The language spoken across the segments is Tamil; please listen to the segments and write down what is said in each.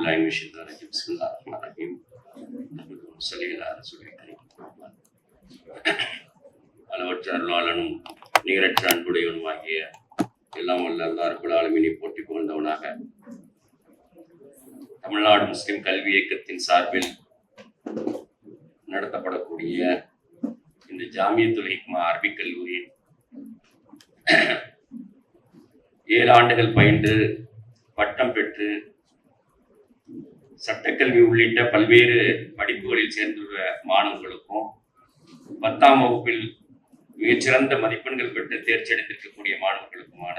بالله من الشيطان الرجيم بسم الله الرحمن الرحيم صلى الله على رسول الكريم அளவற்ற அருளாளனும் நிகரற்ற அன்புடையவனுமாகிய எல்லாம் வல்ல அல்லாஹ் ரப்பல் ஆலமீனை போற்றி புகழ்ந்தவனாக தமிழ்நாடு முஸ்லிம் கல்வி இயக்கத்தின் சார்பில் நடத்தப்படக்கூடிய இந்த ஜாமியத்துல் ஹிக்மா அரபிக் கல்லூரியின் 7 ஆண்டுகள் பயின்று பட்டம் பெற்று சட்டக்கல்வி உள்ளிட்ட பல்வேறு படிப்புகளில் சேர்ந்துள்ள மாணவர்களுக்கும் 10ஆம் வகுப்பில் மிகச்சிறந்த மதிப்பெண்கள் பெற்று தேர்ச்சி அடைந்திருக்கக்கூடிய மாணவர்களுக்குமான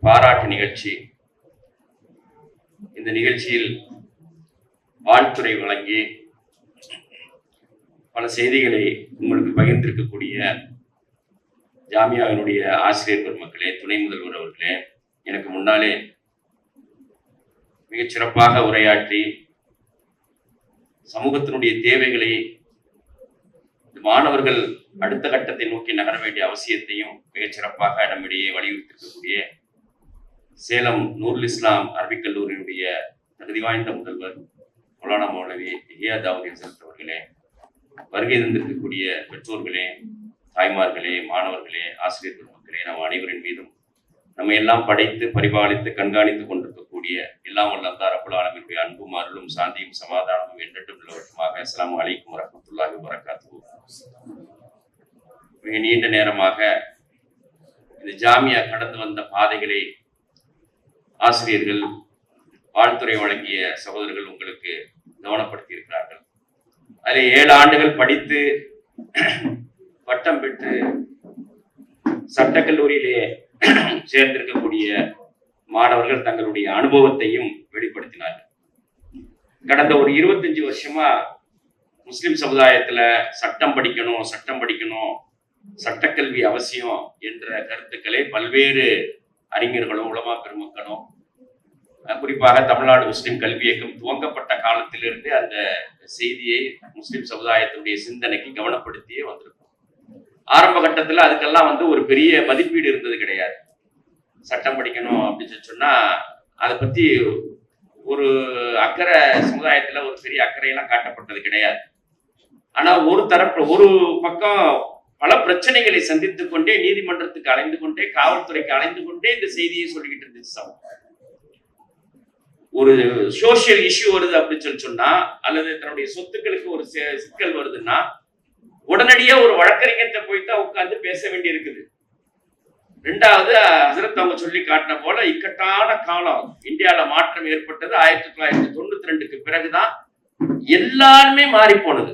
பாராட்டு நிகழ்ச்சி. இந்த நிகழ்ச்சியில் வாழ்த்துரை வழங்கி பல செய்திகளை உங்களுக்கு பகிர்ந்திருக்கக்கூடிய ஜாமியாவினுடைய ஆசிரியர் பெருமக்களே, துணை முதல்வர் அவர்களே, எனக்கு முன்னாலே மிகச் சிறப்பாக உரையாற்றி சமூகத்தினுடைய தேவைகளை மாணவர்கள் அடுத்த கட்டத்தை நோக்கி நகர வேண்டிய அவசியத்தையும் மிகச் சிறப்பாக நம்மிடையே வலியுறுத்திருக்கக்கூடிய சேலம் நூருல் இஸ்லாம் அரபிக் கல்லூரியினுடைய தகுதி வாய்ந்த முதல்வர் மௌலானா மௌலவி ஹியா தாவூத் ஹசரத் அவர்களே, வருகை தந்திருக்கக்கூடிய பெற்றோர்களே, தாய்மார்களே, மாணவர்களே, ஆசிரியர் பெருமக்களே, நம் அனைவரின் மீதும் நம்ம எல்லாம் படைத்து பரிபாலித்து கண்காணித்துக் கொண்டிருக்கக்கூடிய எல்லாம் வல்ல அல்லாஹ் ரப்பல் ஆலமீனுடைய அன்பும் அருளும் சாந்தியும் சமாதானமும் என்றென்றும் நிலவட்டுமாக. அஸ்ஸலாமு அலைக்கும் வரஹ்மத்துல்லாஹி வபரகாத்துஹு. மிக நீண்ட நேரமாக இந்த ஜாமியா கடந்து வந்த பாதைகளை ஆசிரியர்கள் வாழ்த்துறை வழங்கிய சகோதரர்கள் உங்களுக்கு கவனப்படுத்தி இருக்கிறார்கள். அதில் 7 ஆண்டுகள் படித்து பட்டம் பெற்று சட்டக்கல்லூரியிலே சேர்ந்திருக்கக்கூடிய மாணவர்கள் தங்களுடைய அனுபவத்தையும் வெளிப்படுத்தினார்கள். கடந்த ஒரு 25 வருஷமா முஸ்லிம் சமுதாயத்துல சட்டம் படிக்கணும், சட்டக்கல்வி அவசியம் என்ற கருத்துக்களை பல்வேறு அறிஞர்களும் உலமா பெருமக்களும், குறிப்பாக தமிழ்நாடு முஸ்லிம் கல்வி இயக்கம் துவங்கப்பட்ட காலத்திலிருந்து அந்த செய்தியை முஸ்லிம் சமுதாயத்தினுடைய சிந்தனைக்கு கவனப்படுத்தியே வந்திருக்கும். ஆரம்ப கட்டத்துல அதுக்கெல்லாம் ஒரு பெரிய மதிப்பீடு இருந்தது கிடையாது. சட்டம் படிக்கணும் அப்படின்னு சொன்னா அதை பத்தி ஒரு அக்கறை சமுதாயத்துல ஒரு பெரிய அக்கறையெல்லாம் காட்டப்பட்டது கிடையாது. ஆனா ஒரு பக்கம் பல பிரச்சனைகளை சந்தித்துக் கொண்டே நீதிமன்றத்துக்கு அலைந்து கொண்டே காவல்துறைக்கு அலைந்து கொண்டே இந்த செய்தியை சொல்லிக்கிட்டு இருந்துச்சு சமூகம். ஒரு சோசியல் இஷ்யூ வருது அப்படின்னு சொன்னா அல்லது தன்னுடைய சொத்துக்களுக்கு ஒரு சிக்கல் வருதுன்னா உடனடியா ஒரு வழக்கறிஞர்கிட்ட போய்தான் உட்கார்ந்து பேச வேண்டி இருக்குது. 2வது ஹசரத் அவங்க சொல்லி காட்டின போல இக்கட்டான காலம் இந்தியாவில மாற்றம் ஏற்பட்டது 1992க்கு பிறகுதான் எல்லாருமே மாறி போனது.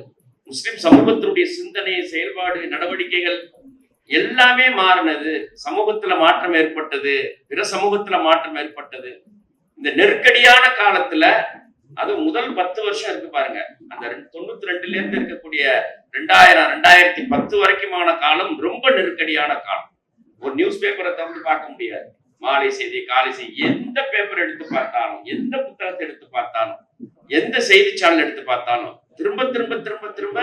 முஸ்லிம் சமூகத்தினுடைய சிந்தனை, செயல்பாடு, நடவடிக்கைகள் எல்லாமே மாறினது. சமூகத்துல மாற்றம் ஏற்பட்டது, பிற சமூகத்துல மாற்றம் ஏற்பட்டது. இந்த நெருக்கடியான காலத்துல அது முதல் 10 வருஷம் இருக்கு பாருங்க, அந்த 92ல இருந்து இருக்கக்கூடிய 2010 வரைக்குமான காலம் ரொம்ப நெருக்கடியான காலம். ஒரு நியூஸ் பேப்பரை தவிர பார்க்க முடியாது. மாலை செய்தி, காலை செய்தி, எந்த பேப்பர் எடுத்து பார்த்தாலும், எந்த புத்தகத்தை எடுத்து பார்த்தாலும், எந்த செய்தி சேனல் எடுத்து பார்த்தாலும் திரும்ப திரும்ப திரும்ப திரும்ப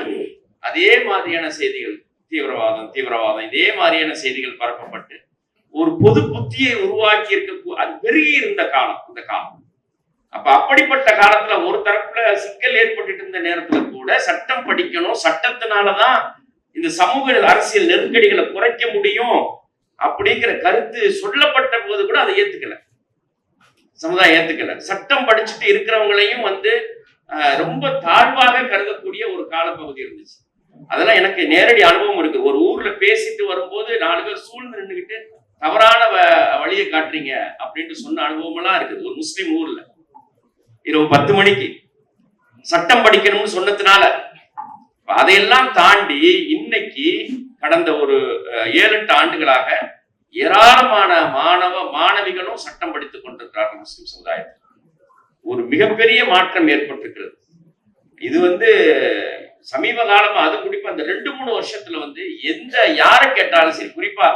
அதே மாதிரியான செய்திகள், தீவிரவாதம் இதே மாதிரியான செய்திகள் பரப்பப்பட்டு ஒரு பொது புத்தியை உருவாக்கி இருக்க அது பெருகி இருந்த காலம் இந்த காலம். அப்ப அப்படிப்பட்ட காலத்துல ஒரு தரப்புல சிக்கல் ஏற்பட்டு இருந்த நேரத்துல கூட சட்டம் படிக்கணும், சட்டத்தினாலதான் இந்த சமூக அரசியல் நெருக்கடிகளை குறைக்க முடியும் அப்படிங்கிற கருத்து சொல்லப்பட்ட போது கூட அதை ஏத்துக்கல, சமுதாயம் ஏத்துக்கல. சட்டம் படிச்சுட்டு இருக்கிறவங்களையும் ரொம்ப தாழ்வாக கருதக்கூடிய ஒரு காலப்பகுதி இருந்துச்சு. அதெல்லாம் எனக்கு நேரடி அனுபவம் இருக்கு. ஒரு ஊர்ல பேசிட்டு வரும்போது 4 பேர் சூழ்ந்து நின்றுகிட்டு தவறான வழியை காட்டுறீங்க அப்படின்னு சொன்ன அனுபவம் எல்லாம் இருக்குது. ஒரு முஸ்லிம் ஊர்ல இரவு 10 மணிக்கு சட்டம் படிக்கணும்னு சொன்னதுனால அதையெல்லாம் தாண்டி இன்னைக்கு கடந்த ஒரு 7-8 ஆண்டுகளாக ஏராளமான மாணவிகளும் சட்டம் படித்துக் கொண்டிருக்கிறார்கள். முஸ்லிம் சமுதாயத்தில் ஒரு மிகப்பெரிய மாற்றம் ஏற்பட்டிருக்கிறது. இது சமீப காலமா, அது குறிப்பா அந்த 2-3 வருஷத்துல யாரை கேட்டாலும் சரி, குறிப்பா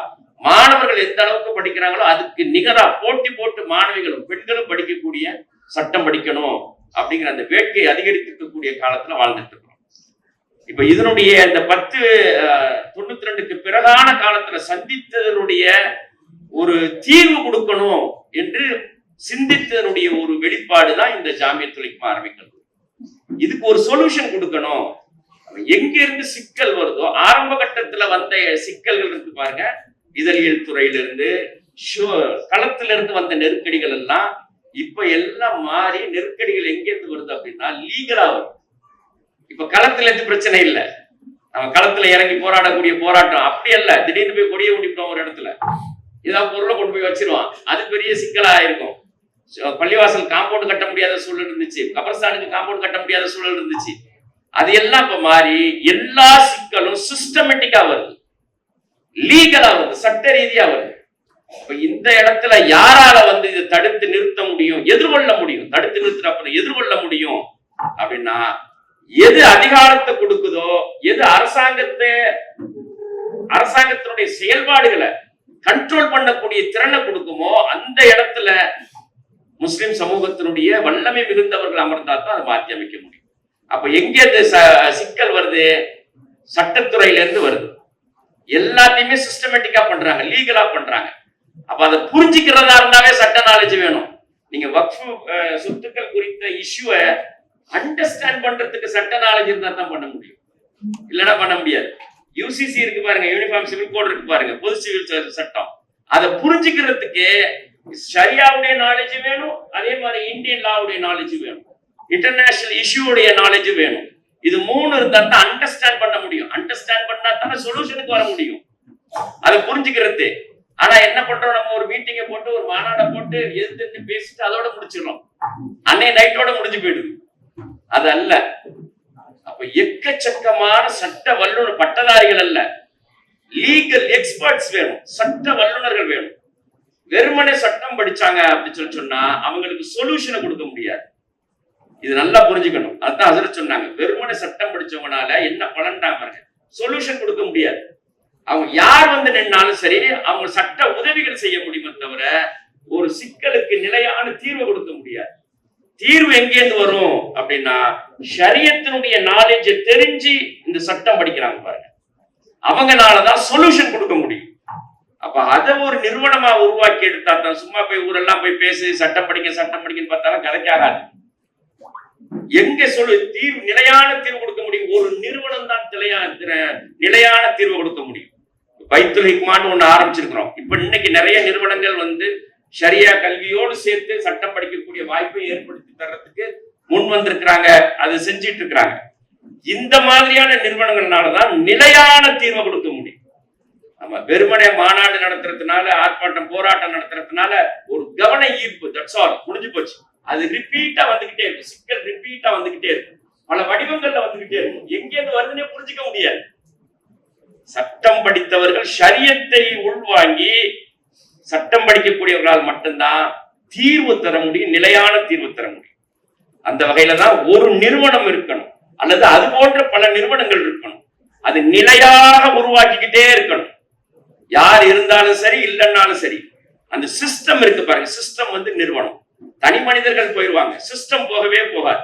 மாணவர்கள் எந்த அளவுக்கு படிக்கிறாங்களோ அதுக்கு நிகரா போட்டி போட்டு மாணவிகளும் பெண்களும் படிக்கக்கூடிய சட்டம் படிக்கணும் அப்படிங்கிற அந்த வேட்கை அதிகரித்திருக்கக்கூடிய காலத்துல வாழ்ந்துட்டு இருக்கோம். இப்ப இதனுடைய இந்த 92க்கு பிறகான காலத்துல சந்தித்ததனுடைய ஒரு தீர்வு கொடுக்கணும் என்று சிந்தித்தனுடைய ஒரு வெளிப்பாடு தான் இந்த ஜாமியத்துல் ஹிக்மா அரபிக் கல்லூரி. இதுக்கு ஒரு சொல்யூஷன் கொடுக்கணும். எங்க இருந்து சிக்கல் வருதோ, ஆரம்ப கட்டத்துல வந்த சிக்கல்கள் இருக்கு பாருங்க, இதழியல் துறையிலிருந்து களத்துல இருந்து வந்த நெருக்கடிகள் எல்லாம் இப்ப எல்லாம் மாறி நெருக்கடிகள் எங்க இருந்து வருது அப்படின்னா லீகலா வரும். இப்ப களத்துல இருந்து பிரச்சனை இல்லை, நம்ம களத்துல இறங்கி போராடக்கூடிய போராட்டம் அப்படி அல்ல. திடீர்னு போய் கொடியை ஊட்டிட்டோம் ஒரு இடத்துல, ஏதாவது பொருளை கொண்டு போய் வச்சிருவான், அது பெரிய சிக்கலா இருக்கும். பள்ளிவாசல் காம்பவுண்ட் கட்ட முடியாத சூழல் இருந்துச்சு, கபர்ஸ்தானுக்கு காம்பவுண்ட் கட்ட முடியாத சூழல் இருந்துச்சு. அது எல்லாம் இப்ப மாறி எல்லா சிக்கலும் சிஸ்டமேட்டிக்கா வருது, லீகலா வருது, சட்ட ரீதியா வருது. இப்ப இந்த இடத்துல யாரால இதை தடுத்து நிறுத்த முடியும், எதிர்கொள்ள முடியும், தடுத்து நிறுத்த அப்புறம் எதிர்கொள்ள முடியும் அப்படின்னா எது அதிகாரத்தை கொடுக்குதோ, எது அரசாங்கத்தினுடைய செயல்பாடுகளை கண்ட்ரோல் பண்ணக்கூடிய திறனை கொடுக்குமோ அந்த இடத்துல முஸ்லிம் சமூகத்தினுடைய வல்லமை மிகுந்தவர்கள் அமர்ந்தா தான் அதை மாற்றி அமைக்க முடியும். அப்ப எங்க இந்த சிக்கல் வருது? சட்டத்துறையில இருந்து வருது. எல்லாத்தையுமே சிஸ்டமேட்டிக்கா பண்றாங்க, லீகலா பண்றாங்க. அப்ப அதை புரிஞ்சுக்கிறதா இருந்தாவே சட்ட நாலேஜ் வேணும். நீங்க வக்ஃபு சொத்துக்கள் குறித்த இஷ்யூவை அண்டர்ஸ்டாண்ட் பண்றதுக்கு சட்ட நாலேஜ் இருந்தா தான் பண்ண முடியும், இல்லைன்னா பண்ண முடியாது. யூசிசி இருக்கு பாருங்க, யூனிஃபார்ம் சிவில் கோட் இருக்கு பாருங்க, பொது சிவில் சட்டம். அதை புரிஞ்சுக்கிறதுக்கு ஷரியாவுடைய நாலேஜ் வேணும், அதே மாதிரி இந்தியன் லாவுடைய நாலேஜ் வேணும், இன்டர்நேஷனல் இஷ்யூடைய நாலேஜ் வேணும். இது மூணு இருந்தா தான் அண்டர்ஸ்டாண்ட் பண்ண முடியும். அண்டர்ஸ்டாண்ட் பண்ணா தானே சொல்யூஷனுக்கு வர முடியும், அதை புரிஞ்சுக்கிறது. ஆனா என்ன பண்றோம், நம்ம ஒரு மீட்டிங்கை போட்டு ஒரு மாநாடை போட்டு எதிர்த்து பேசிட்டு அதோட முடிச்சிடறோம், அன்னைய நைட்டோட முடிஞ்சு போயிடுது. அது அல்ல. அப்ப எக்கச்சக்கமான சட்ட வல்லுநர் பட்டதாரிகள் அல்ல, லீகல் எக்ஸ்பர்ட்ஸ் வேணும், சட்ட வல்லுநர்கள் வேணும். வெறுமனே சட்டம் படிச்சாங்க அப்படின்னு சொன்னா அவங்களுக்கு சொல்யூஷனை கொடுக்க முடியாது. இது நல்லா புரிஞ்சுக்கணும். அதுதான் ஹசரத் சொன்னாங்க, வெறுமனே சட்டம் படிச்சவங்கனால என்ன பலன்டா பாருங்க, சொல்யூஷன் கொடுக்க முடியாது. அவங்க யார் நின்னாலும் சரி, அவங்க சட்ட உதவிகள் செய்ய முடியுமே தவிர ஒரு சிக்கலுக்கு நிலையான தீர்வு கொடுக்க முடியாது. தீர்வு எங்கேருந்து வரும் அப்படின்னா ஷரியத்தினுடைய நாலேஜ் தெரிஞ்சு இந்த சட்டம் படிக்கிறாங்க பாருங்க, அவங்கனாலதான் சொல்யூஷன் கொடுக்க முடியும். அப்ப அதை ஒரு நிறுவனமா உருவாக்கி எடுத்தா தான், சும்மா போய் ஊரெல்லாம் போய் பேசி சட்டம் படிக்கன்னு பார்த்தாலும் கதைக்காகாது. எங்க தீர்வு, நிலையான தீர்வு கொடுக்க முடியும் ஒரு நிறுவனம் தான் நிலையான தீர்வு கொடுக்க முடியும். பைத்துல் ஹிக்மான்னு ஒண்ணு ஆரம்பிச்சிருக்கிறோம். இப்ப இன்னைக்கு நிறைய நிறுவனங்கள் ஷரியா கல்வியோடு சேர்த்து சட்டம் படிக்கக்கூடிய வாய்ப்பை ஏற்படுத்தி தர்றதுக்கு முன் வந்திருக்கிறாங்க, அது செஞ்சிட்டு இருக்கிறாங்க. இந்த மாதிரியான நிறுவனங்கள்னாலதான் நிலையான தீர்வை கொடுக்க முடியும். நம்ம வெறுமனே மாநாடு நடத்துறதுனால, ஆர்ப்பாட்டம் போராட்டம் நடத்துறதுனால ஒரு கவன ஈர்ப்பு, தட்ஸ் ஆல், முடிஞ்சு போச்சு. அது ரிப்பீட்டா வந்துகிட்டே இருக்கும், சிக்கல் ரிப்பீட்டா வந்துகிட்டே இருக்கும், பல வடிவங்கள்ல வந்துகிட்டே இருக்கும். எங்கேருந்து வருதுன்னே புரிஞ்சுக்க முடியாது. சட்டம் படித்தவர்கள் ஷரியத்தை உள்வாங்கி சட்டம் படிக்கக்கூடியவர்களால் மட்டும்தான் தீர்வு தர முடியும், நிலையான தீர்வு தர முடியும். அந்த வகையில தான் ஒரு நிறுவனம் இருக்கணும், அல்லது அது போன்ற பல நிறுவனங்கள் இருக்கணும். அது நிலையாக உருவாக்கிக்கிட்டே இருக்கணும். யார் இருந்தாலும் சரி, இல்லைன்னாலும் சரி. அந்த சிஸ்டம் இருக்கு பாருங்க, சிஸ்டம் நிறுவனம். தனி மனிதர்கள் போயிடுவாங்க, சிஸ்டம் போகவே போகாது.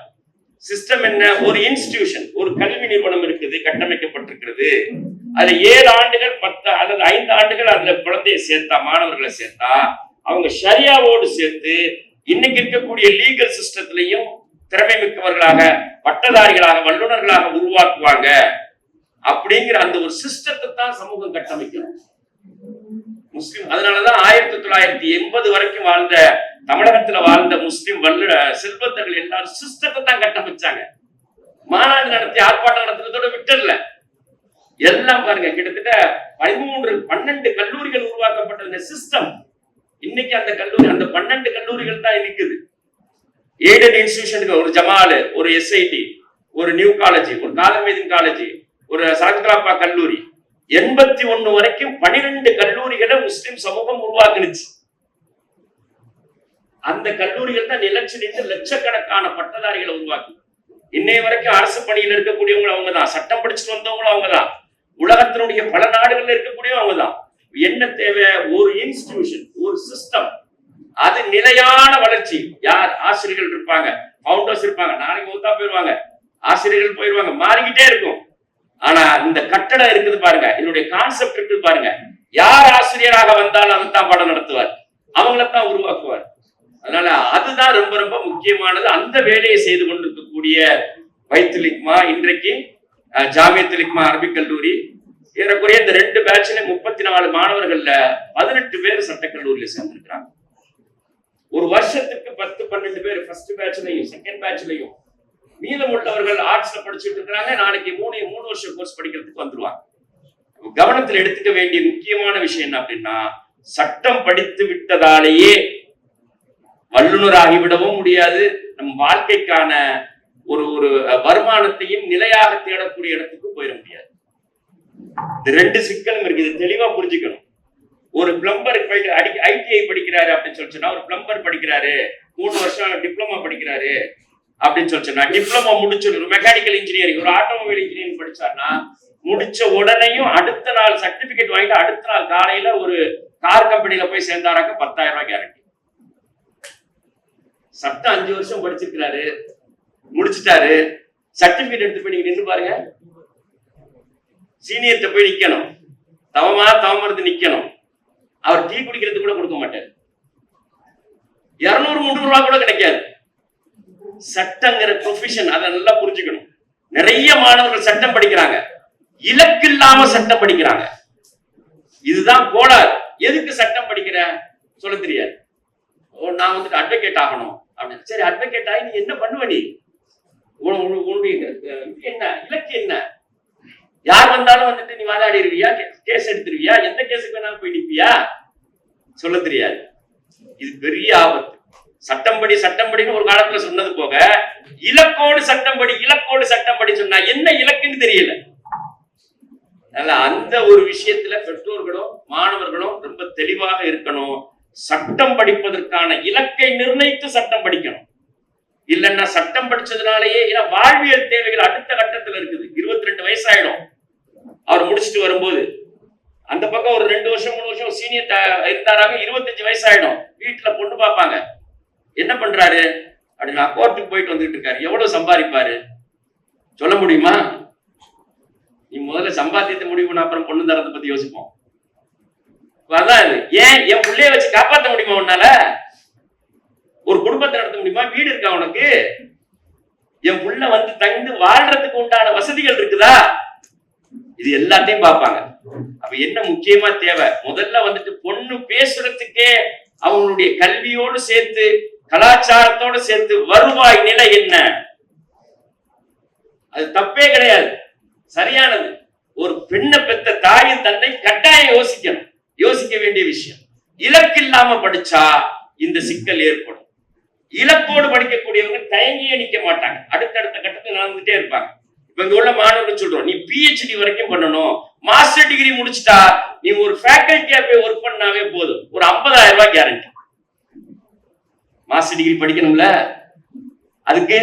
சிஸ்டம் என்ன? ஒரு இன்ஸ்டிடியூஷன், ஒரு கல்வி நிறுவனம் இருக்குது, கட்டமைக்கப்பட்டிருக்கிறது. அதுல 7 ஆண்டுகள் 10 அல்லது 5 ஆண்டுகள் அதுல குழந்தையை சேர்த்தா, மாணவர்களை சேர்த்தா, அவங்க ஷரியாவோடு சேர்த்து இன்னைக்கு இருக்கக்கூடிய லீகல் சிஸ்டத்திலையும் திறமை மிக்கவர்களாக, பட்டதாரிகளாக, வல்லுநர்களாக உருவாக்குவாங்க. அப்படிங்கிற அந்த ஒரு சிஸ்டத்தை தான் சமூகம் கட்டமைக்கணும். முஸ்லிம் அதனாலதான் 1980 வரைக்கும் வாழ்ந்த தமிழகத்துல வாழ்ந்த முஸ்லிம் செல்வந்தர்கள் எல்லாரும் சிஸ்டத்தை தான் கட்டமைச்சாங்க. மாநாடு நடத்தி ஆர்ப்பாட்டம் நடத்துறதோட விட்டுல எல்லாம் பாருங்க, கிட்டத்தட்ட 12 கல்லூரிகள் உருவாக்கப்பட்ட சிஸ்டம். இன்னைக்கு அந்த கல்லூரி, அந்த 12 கல்லூரிகள் தான் இருக்குது. எய்டட் இன்ஸ்டிடியூஷனுக்கு ஒரு ஜமால், ஒரு எஸ்ஐடி, ஒரு நியூ காலேஜ், ஒரு காதர் மைதீன் காலேஜ், ஒரு சரத்கலாப்பா கல்லூரி, 81 வரைக்கும் 12 கல்லூரிகளை முஸ்லிம் சமூகம் உருவாக்குனுச்சு. அந்த கல்லூரிகள் தான் நிலச்சி நின்று லட்சக்கணக்கான பட்டதாரிகளை உருவாக்கு. இன்னைய வரைக்கும் அரசு பணியில் இருக்கக்கூடியவங்க அவங்கதான், சட்டம் படிச்சுட்டு வந்தவங்களும் அவங்கதான், உலகத்தினுடைய பல நாடுகள்ல இருக்கக்கூடியவங்க அவங்கதான். என்ன தேவை? ஒரு இன்ஸ்டிடியூஷன், ஒரு சிஸ்டம், அது நிலையான வளர்ச்சி. யார்? ஆசிரியர்கள் இருப்பாங்க, ஃபவுண்டர்ஸ் இருப்பாங்க, நாளைக்கு மூத்தா போயிருவாங்க, ஆசிரியர்கள் போயிருவாங்க, மாறிக்கிட்டே இருக்கும். ஆனா இந்த கட்டடம் இருக்குது பாருங்க, இதனுடைய கான்செப்ட் இருக்குது பாருங்க, யார் ஆசிரியராக வந்தாலும் அதைத்தான் பாடம் நடத்துவார், அவங்களைத்தான் உருவாக்குவார். அதனால அதுதான் ரொம்ப ரொம்ப முக்கியமானது. அந்த வேலையை செய்து கொண்டிருக்கக்கூடிய பைத்துல் ஹிக்மா இன்றைக்கு ஜாமியத்துல் ஹிக்மா அரபிக் கல்லூரி ஏறக்குறைய இந்த 2 பேட்ச்ல 34 மாணவர்கள்ல 18 பேர் சட்டக்கல்லூரியில சேர்ந்திருக்கிறாங்க. ஒரு வருஷத்துக்கு 10-12 பேர் ஃபர்ஸ்ட் பேட்ச்லயும் செகண்ட் பேட்ச்லயும், மீதம் உள்ளவர்கள் ஆர்ட்ஸ்ல படிச்சுட்டு இருக்கிறாங்க. நாளைக்கு 3 வருஷ கோர்ஸ் படிக்கிறதுக்கு வந்துருவாங்க. கவனத்தில் எடுத்துக்க வேண்டிய முக்கியமான விஷயம் என்ன அப்படின்னா, சட்டம் படித்து விட்டதாலேயே வல்லுநராகிவிடவும் முடியாது. நம் வாழ்க்கைக்கான ஒரு வருமானத்தையும் நிலையாக தேடக்கூடிய இடத்துக்கு போயிட முடியாது. இந்த 2 சிக்கலும் இருக்கு. இது தெளிவா புரிஞ்சுக்கணும். ஒரு பிளம்பர் ஐடிஐ படிக்கிறாரு அப்படின்னு சொல்லிச்சுன்னா, ஒரு பிளம்பர் படிக்கிறாரு 3 வருஷம் டிப்ளமா படிக்கிறாரு அப்படின்னு சொல்லிச்சுன்னா, டிப்ளமா முடிச்சு மெக்கானிக்கல் இன்ஜினியரிங் ஒரு ஆட்டோமொபைல் இன்ஜினியரிங் படிச்சாருன்னா, முடிச்ச உடனேயும் அடுத்த நாள் சர்டிபிகேட் வாங்கிட்டு அடுத்த நாள் காலையில ஒரு கார் கம்பெனில போய் சேர்ந்தாராக்க 10,000 ரூபாய் கேரண்டி. சட்டம் 5 வருஷம் படிச்சிருக்கிறாரு, முடிச்சுட்டாரு, சர்டிபிகேட் எடுத்து போய் நீங்க நின்று பாருங்க. சீனியர்கிட்ட போய் நிக்கணும், தவமருந்து நிக்கணும். அவர் டீ குடிக்கிறது கூட கொடுக்க மாட்டார். 200-300 ரூபாய் கூட கிடைக்காது. சட்டங்கிற ப்ரொஃபஷன் அதை நல்லா புரிஞ்சுக்கணும். நிறைய மாணவர்கள் சட்டம் படிக்கிறாங்க, இலக்கு இல்லாம சட்டம் படிக்கிறாங்க. இதுதான் கோளாறு. எதுக்கு சட்டம் படிக்கிற சொல்ல தெரியாது. நான் வந்துட்டு அட்வொகேட் ஆகணும் அப்படின்னு. சரி, அட்வொகேட் ஆகி நீ என்ன பண்ணுவ? நீ உன்னுடைய என்ன இலக்கு என்ன? யார் வந்தாலும் வந்துட்டு நீ வாதாடிடுவியா, கேஸ் எடுத்துருவியா, எந்த கேஸுக்கு வேணாலும் போய் நிற்பியா? சொல்ல தெரியாது. இது பெரிய ஆபத்து. சட்டம்படின்னு ஒரு காலத்துல சொன்னது போக, இலக்கோடு சட்டம் படி சொன்னா என்ன இலக்குன்னு தெரியல. அதனால அந்த ஒரு விஷயத்துல பெற்றோர்களும் மாணவர்களும் ரொம்ப தெளிவாக இருக்கணும். சட்டம் படிப்பதற்கான இலக்கை நிர்ணயித்து சட்டம் படிக்கணும். இல்லைன்னா சட்டம் படிச்சதுனாலேயே, ஏன்னா வாழ்வியல் தேவைகள் அடுத்த கட்டத்துல இருக்குது. 22 வயசாயிடும் அவர் முடிச்சுட்டு வரும்போது. அந்த பக்கம் ஒரு 2 வருஷம் 3 வருஷம் சீனியர் இருந்தாராங்க, 25 வயசாயிடும். வீட்டுல பொண்ணு பார்ப்பாங்க. என்ன பண்றாரு அப்படின்னா, கோர்ட்டுக்கு போயிட்டு வந்துட்டு இருக்காரு. எவ்வளவு சம்பாதிப்பாரு சொல்ல முடியுமா? நீ முதல்ல சம்பாத்தியத்தை முடிவு பண்ண அப்புறம் பொண்ணு தரத்தை பத்தி யோசிப்போம். அதான் ஏன் என் பிள்ளைய வச்சு காப்பாற்ற முடியுமா? உன்னால ஒரு குடும்பத்தை நடத்த முடியுமா? வீடு இருக்கா உனக்கு? என் புள்ள வந்து தங்கி வாழ்றதுக்கு உண்டான வசதிகள் இருக்குதா? இது எல்லாத்தையும் பார்ப்பாங்க. அப்ப என்ன முக்கியமா தேவை? முதல்ல வந்துட்டு பொண்ணு பேசுறதுக்கே அவங்களுடைய கல்வியோடு சேர்த்து கலாச்சாரத்தோடு சேர்த்து வருவாய் நிலை என்ன? அது தப்பே கிடையாது, சரியானது. ஒரு பெண்ணை பெற்ற தாயின் தன்னை கட்டாயம் யோசிக்க வேண்டிய விஷயம். இலக்கு இல்லாம படிச்சா இந்த சிக்கல் ஏற்படும். இலக்கோடு படிக்கக்கூடியவங்க தயங்கியே நிக்க மாட்டாங்க, அடுத்தடுத்த கட்டத்தில் நடந்துட்டே இருப்பாங்க. இப்ப இங்க உள்ள மாணவர்கள் சொல்றோம், நீ PhD வரைக்கும் பண்ணணும், மாஸ்டர் டிகிரி முடிச்சுட்டா நீ ஒரு ஃபேக்கல்ட்டியா போய் ஒர்க் பண்ணாவே போதும், ஒரு 50,000 ரூபாய் கேரண்டி. மாஸ்டர் டிகிரி படிக்கணும்ல, அதுக்கு